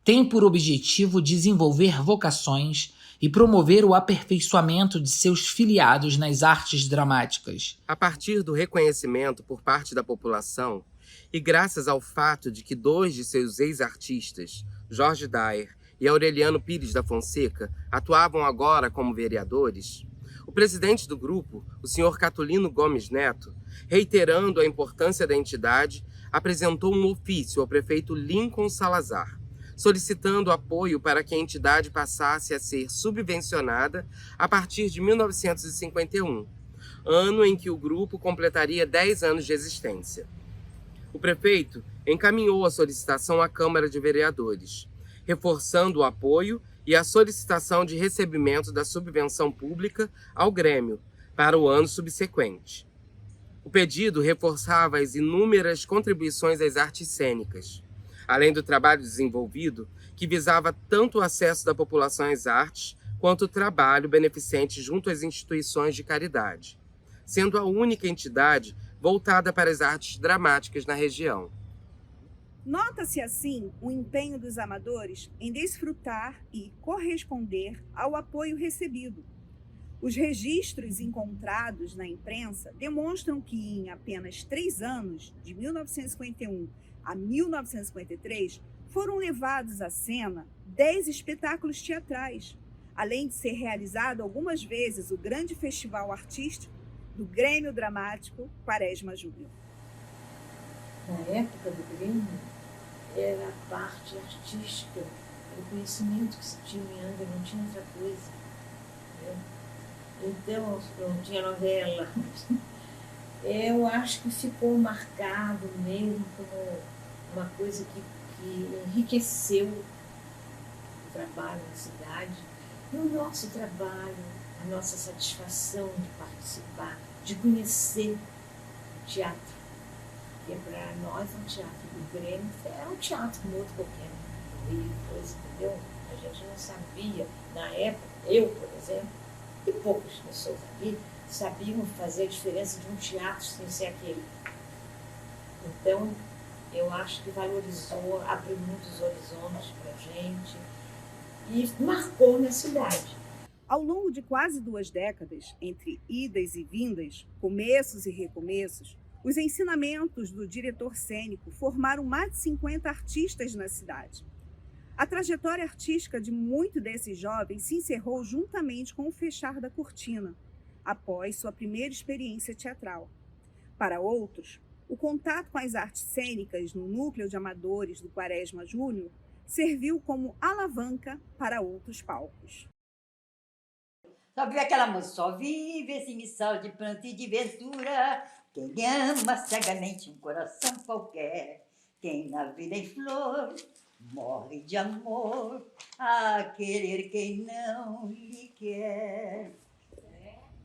tem por objetivo desenvolver vocações e promover o aperfeiçoamento de seus filiados nas artes dramáticas. A partir do reconhecimento por parte da população, e graças ao fato de que 2 de seus ex-artistas, Jorge Dayer e Aureliano Pires da Fonseca, atuavam agora como vereadores, o presidente do grupo, o senhor Catulino Gomes Neto, reiterando a importância da entidade, apresentou um ofício ao prefeito Lincoln Salazar, solicitando apoio para que a entidade passasse a ser subvencionada a partir de 1951, ano em que o grupo completaria 10 anos de existência. O prefeito encaminhou a solicitação à Câmara de Vereadores, reforçando o apoio e a solicitação de recebimento da subvenção pública ao Grêmio para o ano subsequente. O pedido reforçava as inúmeras contribuições às artes cênicas, além do trabalho desenvolvido, que visava tanto o acesso da população às artes, quanto o trabalho beneficente junto às instituições de caridade, sendo a única entidade voltada para as artes dramáticas na região. Nota-se, assim, o empenho dos amadores em desfrutar e corresponder ao apoio recebido. Os registros encontrados na imprensa demonstram que, em apenas 3 anos, de 1951 a 1953, foram levados à cena 10 espetáculos teatrais, além de ser realizado algumas vezes o grande festival artístico do Grêmio Dramático Quaresma Júnior. Na época do Grêmio, era a parte artística, era o conhecimento que se tinha em Angra, não tinha outra coisa. Né? Então, não tinha novela. Eu acho que ficou marcado mesmo como uma coisa que enriqueceu o trabalho na cidade. E o nosso trabalho, a nossa satisfação de participar, de conhecer o teatro. Porque para nós o teatro do Grêmio era um teatro como outro qualquer no Rio, coisa, entendeu? A gente não sabia, na época, eu, por exemplo, e poucas pessoas aqui sabiam fazer a diferença de um teatro sem ser aquele. Então, eu acho que valorizou, abriu muitos horizontes para a gente e marcou na cidade. Ao longo de quase 2 décadas, entre idas e vindas, começos e recomeços, os ensinamentos do diretor cênico formaram mais de 50 artistas na cidade. A trajetória artística de muitos desses jovens se encerrou juntamente com o fechar da cortina, após sua primeira experiência teatral. Para outros, o contato com as artes cênicas no núcleo de amadores do Quaresma Júnior serviu como alavanca para outros palcos. Só viu aquela música, só vive esse missal de planta e de ventura, quem ama cegamente um coração qualquer, quem na vida em flor morre de amor, a querer quem não lhe quer.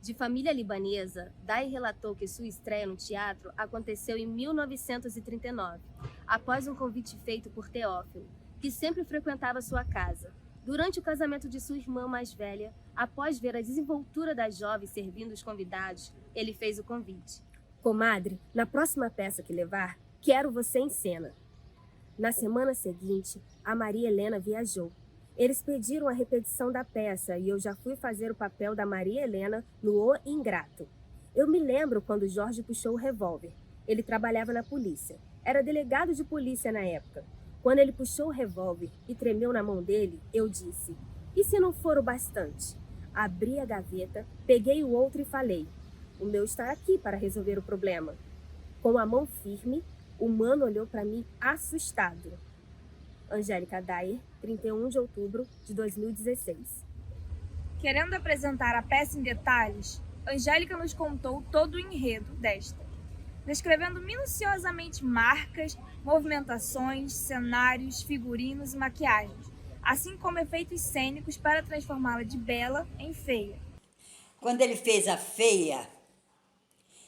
De família libanesa, Dai relatou que sua estreia no teatro aconteceu em 1939, após um convite feito por Teófilo, que sempre frequentava sua casa. Durante o casamento de sua irmã mais velha, após ver a desenvoltura das jovens servindo os convidados, ele fez o convite. Comadre, na próxima peça que levar, quero você em cena. Na semana seguinte, a Maria Helena viajou. Eles pediram a repetição da peça e eu já fui fazer o papel da Maria Helena no O Ingrato. Eu me lembro quando Jorge puxou o revólver. Ele trabalhava na polícia. Era delegado de polícia na época. Quando ele puxou o revólver e tremeu na mão dele, eu disse: e se não for o bastante? Abri a gaveta, peguei o outro e falei: o meu está aqui para resolver o problema. Com a mão firme, o mano olhou para mim assustado. Angélica Dair, 31 de outubro de 2016. Querendo apresentar a peça em detalhes, Angélica nos contou todo o enredo desta, descrevendo minuciosamente marcas, movimentações, cenários, figurinos e maquiagens, assim como efeitos cênicos para transformá-la de bela em feia. Quando ele fez a feia,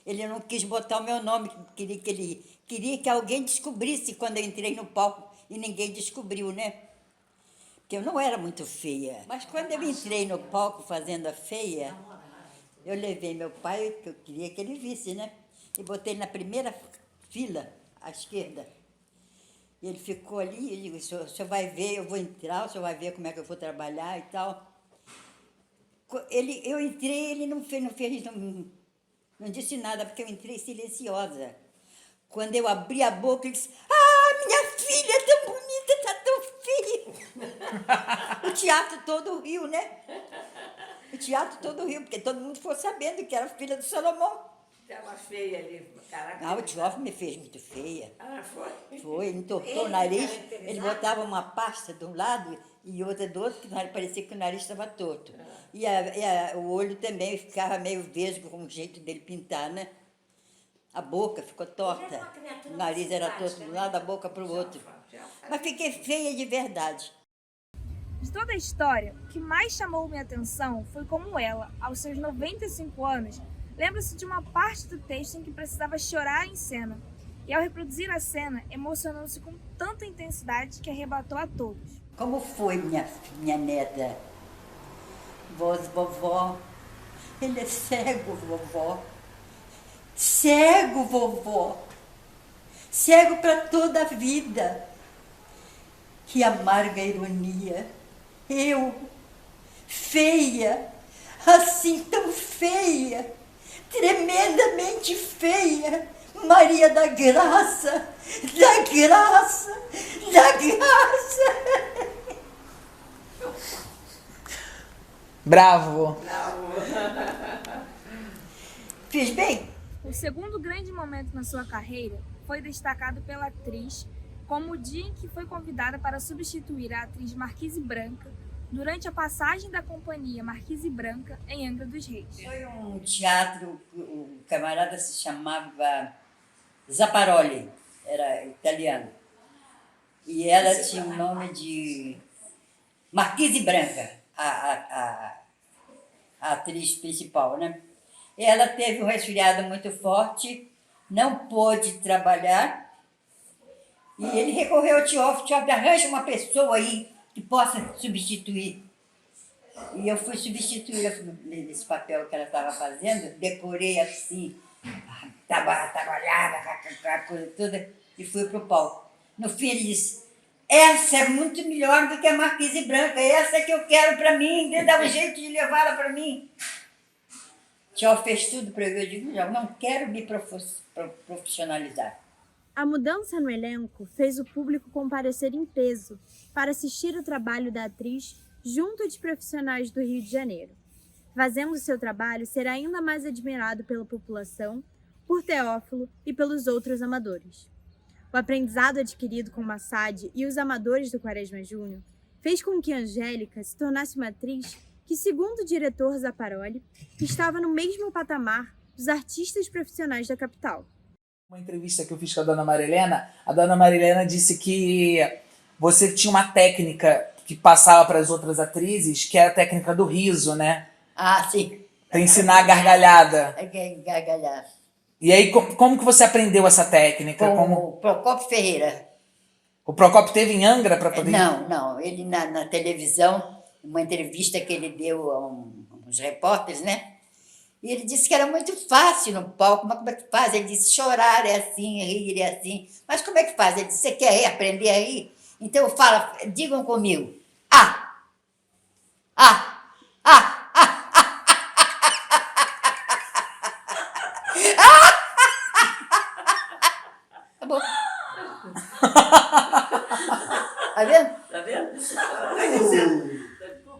ele não quis botar o meu nome, queria que alguém descobrisse quando eu entrei no palco, e ninguém descobriu, né? Porque eu não era muito feia. Mas quando eu entrei no palco fazendo a feia, eu levei meu pai, que eu queria que ele visse, né? E botei na primeira fila, à esquerda. E ele ficou ali, e eu disse: o senhor vai ver, eu vou entrar, o senhor vai ver como é que eu vou trabalhar e tal. Eu entrei, ele não disse nada, porque eu entrei silenciosa. Quando eu abri a boca, ele disse: ah, minha filha é tão bonita, tá tão feia. O teatro todo riu, né? O teatro todo riu, porque todo mundo ficou sabendo que era filha do Salomão. Estava feia ali, caraca. Ah, o Tioff me fez muito feia. Ah, foi? Foi, ele entortou o nariz, ele botava uma pasta de um lado e outra do outro, que parecia que o nariz estava torto. E o olho também ficava meio vesgo, com o jeito dele pintar, né? A boca ficou torta, o nariz era torto de um lado, a boca para o outro. Mas fiquei feia de verdade. De toda a história, o que mais chamou minha atenção foi como ela, aos seus 95 anos, lembra-se de uma parte do texto em que precisava chorar em cena. E ao reproduzir a cena, emocionou-se com tanta intensidade que arrebatou a todos. Como foi minha neta? Vovó, ele é cego, vovó. Cego, vovó. Cego para toda a vida. Que amarga ironia. Eu, feia, assim tão feia, tremendamente feia, Maria da Graça, da Graça, da Graça. Bravo! Fiz bem? O segundo grande momento na sua carreira foi destacado pela atriz como o dia em que foi convidada para substituir a atriz Marquise Branca durante a passagem da companhia Marquise Branca em Angra dos Reis. Foi um teatro, o camarada se chamava Zapparoli, era italiano. E ela tinha o nome de Marquise Branca, a atriz principal, né? E ela teve um resfriado muito forte, não pôde trabalhar, e ele recorreu ao Tioff, arranja uma pessoa aí que possa substituir. E eu fui substituir nesse papel que ela estava fazendo, decorei assim, trabalhada, a coisa toda, e fui para o palco. No fim ele disse, essa é muito melhor do que a Marquise Branca, essa é que eu quero para mim, dá um jeito de levá-la para mim. Tioff fez tudo para eu digo, não quero me profissionalizar. A mudança no elenco fez o público comparecer em peso para assistir o trabalho da atriz junto de profissionais do Rio de Janeiro, fazendo seu trabalho ser ainda mais admirado pela população, por Teófilo e pelos outros amadores. O aprendizado adquirido com Massad e os amadores do Quaresma Júnior fez com que Angélica se tornasse uma atriz que, segundo o diretor Zapparoli, estava no mesmo patamar dos artistas profissionais da capital. Uma entrevista que eu fiz com a dona Marilena disse que você tinha uma técnica que passava para as outras atrizes, que era a técnica do riso, né? Ah, sim. Para ensinar a gargalhada. Gargalhar. E aí, como que você aprendeu essa técnica? Com o Procópio Ferreira. O Procópio teve em Angra para poder... Não. Ele na televisão, uma entrevista que ele deu a uns repórteres, né? E ele disse que era muito fácil no palco. Mas como é que faz? Ele disse, chorar é assim, rir é assim. Mas como é que faz? Ele disse, você quer aprender a rir? Então fala, digam comigo. Tá bom. Tá vendo? Tá vendo?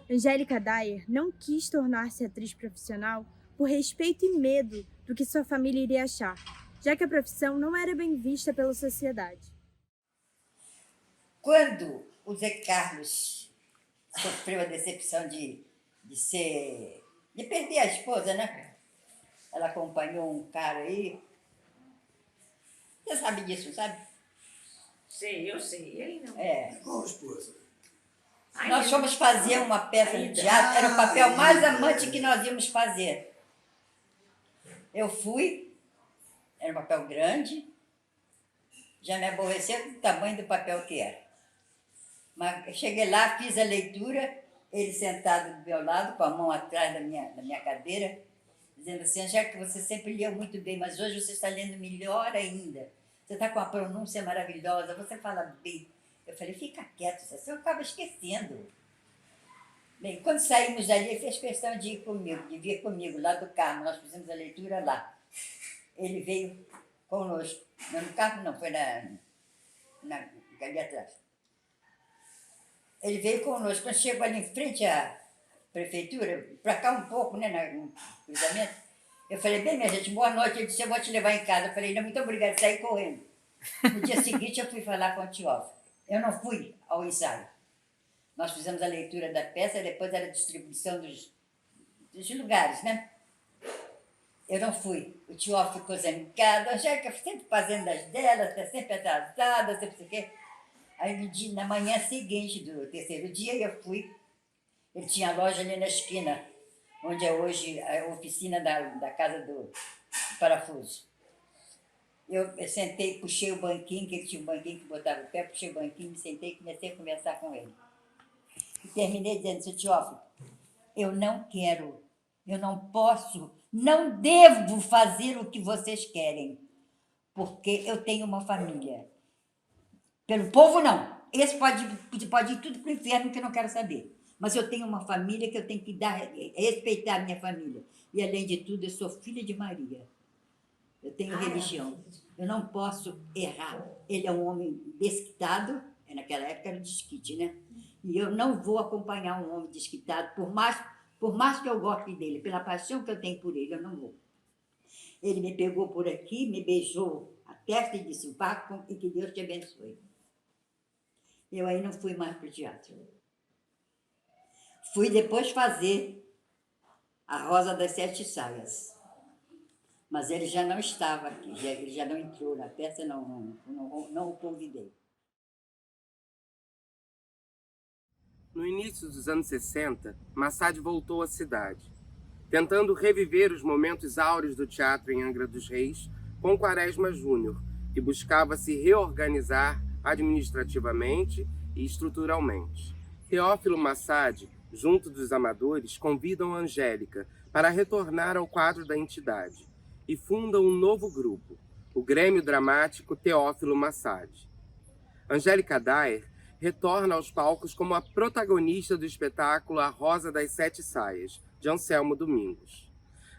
Angélica Dyer não quis tornar-se atriz profissional por respeito e medo do que sua família iria achar, já que a profissão não era bem vista pela sociedade. Quando o Zé Carlos sofreu a decepção de perder a esposa, né? Ela acompanhou um cara aí. Você sabe disso, sabe? Sei, eu sei. Ele não. Qual esposa? Nós fomos fazer uma peça de teatro, era o papel mais amante que nós íamos fazer. Eu fui, era um papel grande, já me aborreceu do tamanho do papel que era. Mas cheguei lá, fiz a leitura, ele sentado do meu lado, com a mão atrás da minha cadeira, dizendo assim, Angélica, você sempre leu muito bem, mas hoje você está lendo melhor ainda. Você está com uma pronúncia maravilhosa, você fala bem. Eu falei, fica quieto, você acaba esquecendo. Bem, quando saímos dali, ele fez questão de vir comigo, lá do carro, nós fizemos a leitura lá. Ele veio conosco. Não, no carro não, foi ali atrás. Ele veio conosco. Quando chegou ali em frente à prefeitura, para cá um pouco, né, no cruzamento, Eu falei, bem, minha gente, boa noite. Ele disse, eu vou te levar em casa. Eu falei, não, muito obrigada, saí correndo. No dia seguinte, eu fui falar com o Teófilo. Eu não fui ao ensaio. Nós fizemos a leitura da peça, depois era a distribuição dos lugares, né? Eu não fui. O Teófilo ficou zangado. A Angélica sempre fazendo as delas, sempre atrasada, sempre sei o quê. Aí, na manhã seguinte do terceiro dia, eu fui. Ele tinha a loja ali na esquina, onde é hoje a oficina da Casa do Parafuso. Eu sentei, puxei o banquinho, que ele tinha um banquinho que botava o pé, puxei o banquinho, me sentei e comecei a conversar com ele. E terminei dizendo, seu Teófilo, eu não quero, eu não posso, não devo fazer o que vocês querem, porque eu tenho uma família. Pelo povo, não. Esse pode ir tudo para o inferno, que eu não quero saber. Mas eu tenho uma família que eu tenho que respeitar a minha família. E, além de tudo, eu sou filha de Maria. Eu tenho religião. Eu não posso errar. Ele é um homem desquitado, naquela época era desquite, né? E eu não vou acompanhar um homem desquitado, por mais que eu goste dele, pela paixão que eu tenho por ele, eu não vou. Ele me pegou por aqui, me beijou a testa e disse, vá e que Deus te abençoe. Eu aí não fui mais para o teatro. Fui depois fazer A Rosa das Sete Saias. Mas ele já não estava aqui, ele já não entrou na peça, não o convidei. No início dos anos 60, Massad voltou à cidade, tentando reviver os momentos áureos do teatro em Angra dos Reis com Quaresma Júnior, que buscava se reorganizar administrativamente e estruturalmente. Teófilo Massad, junto dos amadores, convidam Angélica para retornar ao quadro da entidade e fundam um novo grupo, o Grêmio Dramático Teófilo Massad. Angélica Daer retorna aos palcos como a protagonista do espetáculo A Rosa das Sete Saias, de Anselmo Domingos.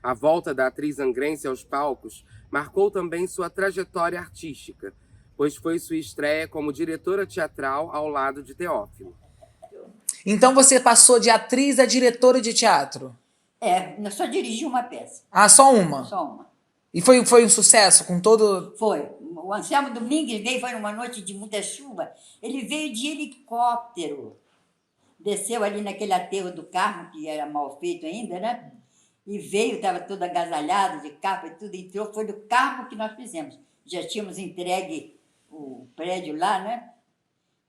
A volta da atriz angrense aos palcos marcou também sua trajetória artística, pois foi sua estreia como diretora teatral ao lado de Teófilo. Então você passou de atriz a diretora de teatro? Eu só dirigi uma peça. Ah, só uma? Só uma. E foi um sucesso com todo... Foi. O Anselmo Domingues veio, foi numa noite de muita chuva, ele veio de helicóptero. Desceu ali naquele aterro do Carmo, que era mal feito ainda, né? E veio, estava todo agasalhado, de capa e tudo, entrou, foi do Carmo que nós fizemos. Já tínhamos entregue o prédio lá, né?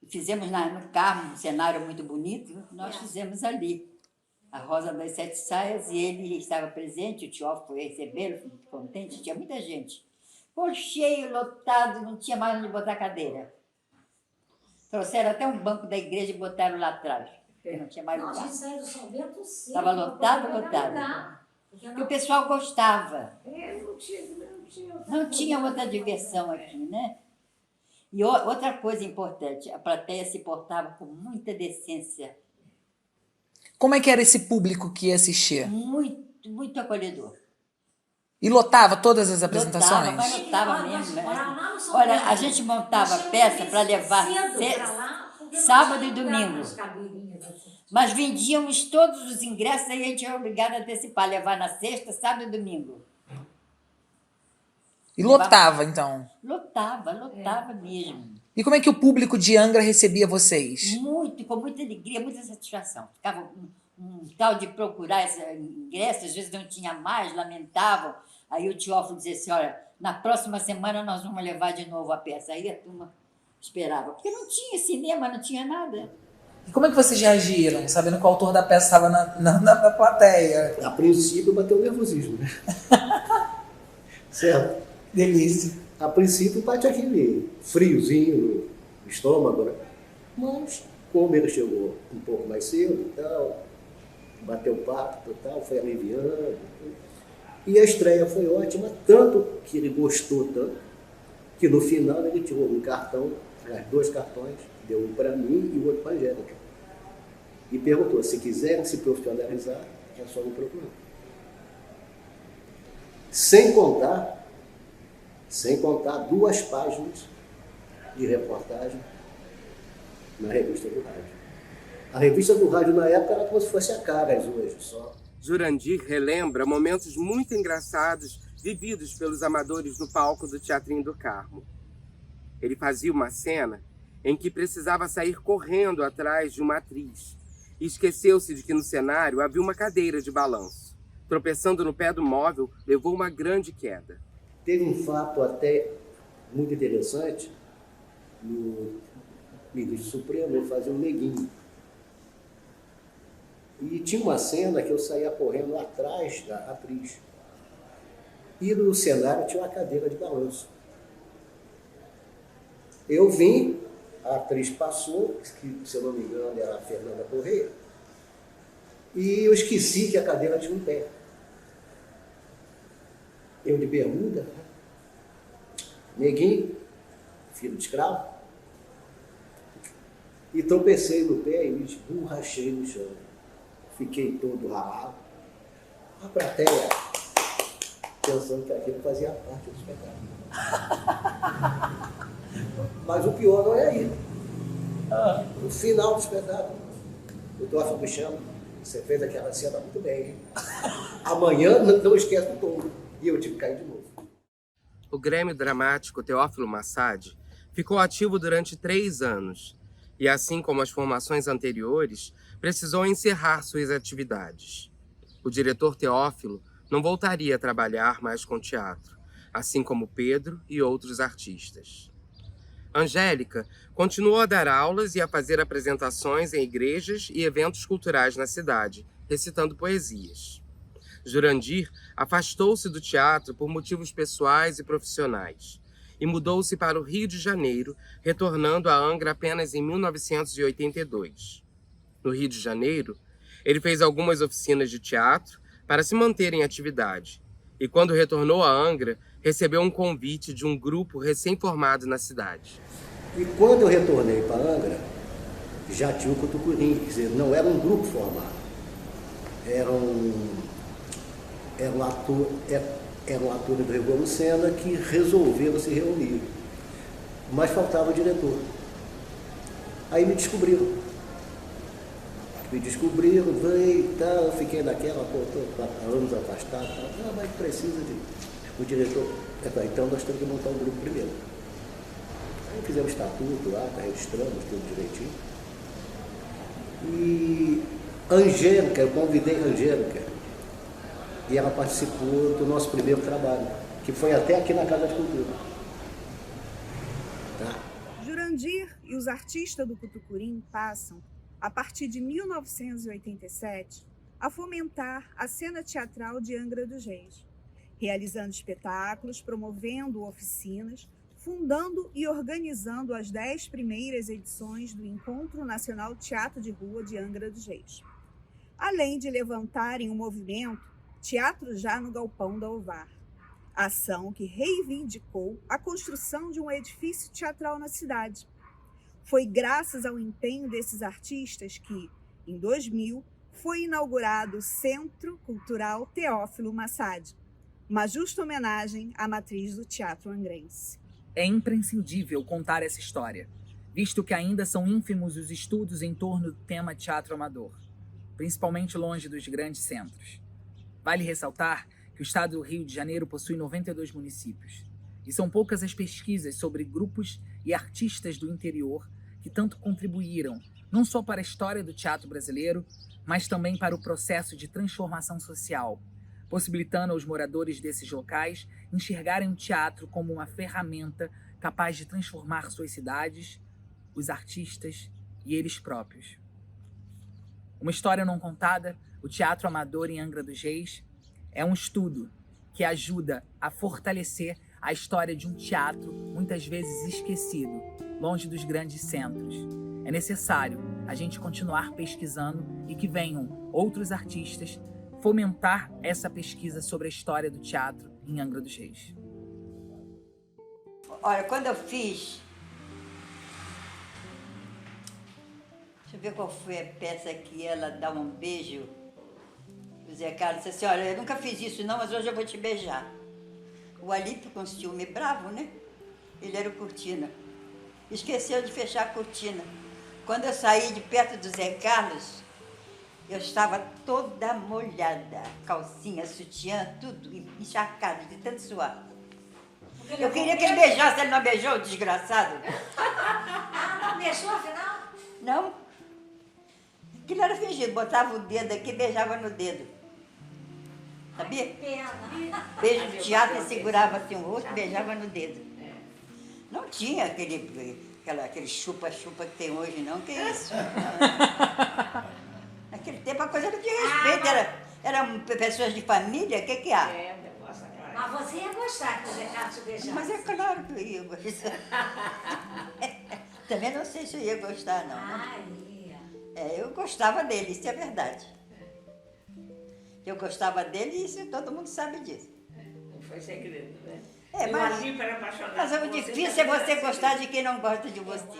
Fizemos no Carmo, um cenário muito bonito, nós fizemos ali. A Rosa das Sete Saias, e ele estava presente, o Teófilo foi recebê-lo, muito contente, tinha muita gente. Ficou cheio, lotado, não tinha mais onde botar cadeira. Trouxeram até um banco da igreja e botaram lá atrás, porque não tinha mais lugar. Nós saímos do São Bento cedo. Estava lotado. Porque o pessoal gostava. Não tinha outra diversão aqui, né? E outra coisa importante, a plateia se portava com muita decência. Como é que era esse público que ia assistir? Muito, muito acolhedor. E lotava todas as apresentações? Lotava, mas lotava mesmo. Olha, a gente montava peça para levar sábado e domingo. Mas vendíamos todos os ingressos, aí a gente era obrigado a antecipar, levar na sexta, sábado e domingo. E lotava, então? Lotava mesmo. E como é que o público de Angra recebia vocês? Com muita alegria, muita satisfação. Ficava um tal de procurar esse ingresso, às vezes não tinha mais, lamentavam. Aí o Teófilo dizia assim, olha, na próxima semana nós vamos levar de novo a peça. Aí a turma esperava, porque não tinha cinema, não tinha nada. E como é que vocês reagiram, sabendo que o autor da peça estava na plateia? A princípio bateu o nervosismo, né? Certo? Delícia. A princípio bate aquele friozinho no estômago, né? Mas como ele chegou um pouco mais cedo e tal, bateu papo e tal, foi aliviando. E a estreia foi ótima, tanto que ele gostou tanto, que no final ele tirou um cartão, dois cartões, deu um para mim e o outro para a Angélica. E perguntou, se quiserem se profissionalizar, é só me procurar. Sem contar 2 páginas de reportagem na revista do rádio. A revista do rádio na época era como se fosse a Caras hoje, Jurandir relembra momentos muito engraçados vividos pelos amadores no palco do Teatrinho do Carmo. Ele fazia uma cena em que precisava sair correndo atrás de uma atriz e esqueceu-se de que no cenário havia uma cadeira de balanço. Tropeçando no pé do móvel, levou uma grande queda. Teve um fato até muito interessante. No Ministro Supremo, ele fazia um neguinho. E tinha uma cena que eu saía correndo atrás da atriz. E no cenário tinha uma cadeira de balanço. Eu vim, a atriz passou, que se eu não me engano era a Fernanda Correia, e eu esqueci que a cadeira tinha um pé. Eu de bermuda, neguinho, filho de escravo, e tropecei no pé e me esborrachei no chão. Fiquei todo ralado. A plateia pensando que aquilo fazia parte do espetáculo. Mas o pior não é aí. No final do espetáculo, o Teófilo me chama. Você fez aquela cena muito bem, hein? Amanhã não esquece do tombo. E eu tive que cair de novo. O Grêmio Dramático Teófilo Massad ficou ativo durante 3 anos e, assim como as formações anteriores, precisou encerrar suas atividades. O diretor Teófilo não voltaria a trabalhar mais com teatro, assim como Pedro e outros artistas. Angélica continuou a dar aulas e a fazer apresentações em igrejas e eventos culturais na cidade, recitando poesias. Jurandir afastou-se do teatro por motivos pessoais e profissionais e mudou-se para o Rio de Janeiro, retornando a Angra apenas em 1982. No Rio de Janeiro, ele fez algumas oficinas de teatro para se manter em atividade e, quando retornou a Angra, recebeu um convite de um grupo recém-formado na cidade. E quando eu retornei para Angra, já tinha o Cutucurim, quer dizer, não era um grupo formado, era um ator do Rio Lucena que resolveram se reunir, mas faltava o diretor. Aí me descobriram, veio e tal, eu fiquei naquela, estou 4 anos afastado, tal, mas precisa de o diretor. Então nós temos que montar um grupo primeiro. Aí fizemos estatuto lá, registramos tudo direitinho. E Angélica, eu convidei a Angélica, e ela participou do nosso primeiro trabalho, que foi até aqui na Casa de Cultura. Tá? Jurandir e os artistas do Cutucurim passam, a partir de 1987, a fomentar a cena teatral de Angra dos Reis, realizando espetáculos, promovendo oficinas, fundando e organizando as 10 primeiras edições do Encontro Nacional Teatro de Rua de Angra dos Reis, além de levantarem um movimento Teatro Já no Galpão da Ovar, ação que reivindicou a construção de um edifício teatral na cidade. Foi graças ao empenho desses artistas que, em 2000, foi inaugurado o Centro Cultural Teófilo Massad, uma justa homenagem à matriz do teatro angrense. É imprescindível contar essa história, visto que ainda são ínfimos os estudos em torno do tema teatro amador, principalmente longe dos grandes centros. Vale ressaltar que o estado do Rio de Janeiro possui 92 municípios, e são poucas as pesquisas sobre grupos e artistas do interior que tanto contribuíram, não só para a história do teatro brasileiro, mas também para o processo de transformação social, possibilitando aos moradores desses locais enxergarem o teatro como uma ferramenta capaz de transformar suas cidades, os artistas e eles próprios. Uma história não contada, o teatro amador em Angra dos Reis, é um estudo que ajuda a fortalecer a história de um teatro muitas vezes esquecido, longe dos grandes centros. É necessário a gente continuar pesquisando e que venham outros artistas fomentar essa pesquisa sobre a história do teatro em Angra dos Reis. Olha, quando eu fiz... Deixa eu ver qual foi a peça que ela dá um beijo. O Zé Carlos disse assim, olha, eu nunca fiz isso não, mas hoje eu vou te beijar. O Alípio, com ciúme bravo, né? Ele era o cortina. Esqueceu de fechar a cortina. Quando eu saí de perto do Zé Carlos, Eu estava toda molhada, calcinha, sutiã, tudo encharcado de tanto suar. Eu queria que ele beijasse, ele não beijou, o desgraçado. Ah, não beijou afinal? Não. Aquilo era fingido, botava o dedo aqui e beijava no dedo. Sabia? Pena. Beijo de teatro, ele segurava assim o rosto e beijava no dedo. Não tinha aquele chupa-chupa que tem hoje, não, que isso? Naquele tempo a coisa era de respeito, eram pessoas de família, o que há? Mas você ia gostar que o Zé Carlos te beijasse. Mas é claro que eu ia gostar. Também não sei se eu ia gostar, não. Ah, ia. Eu gostava dele, isso é verdade. Eu gostava dele e isso todo mundo sabe disso. Não foi segredo, né? Mas o difícil é você gostar de quem não gosta de você.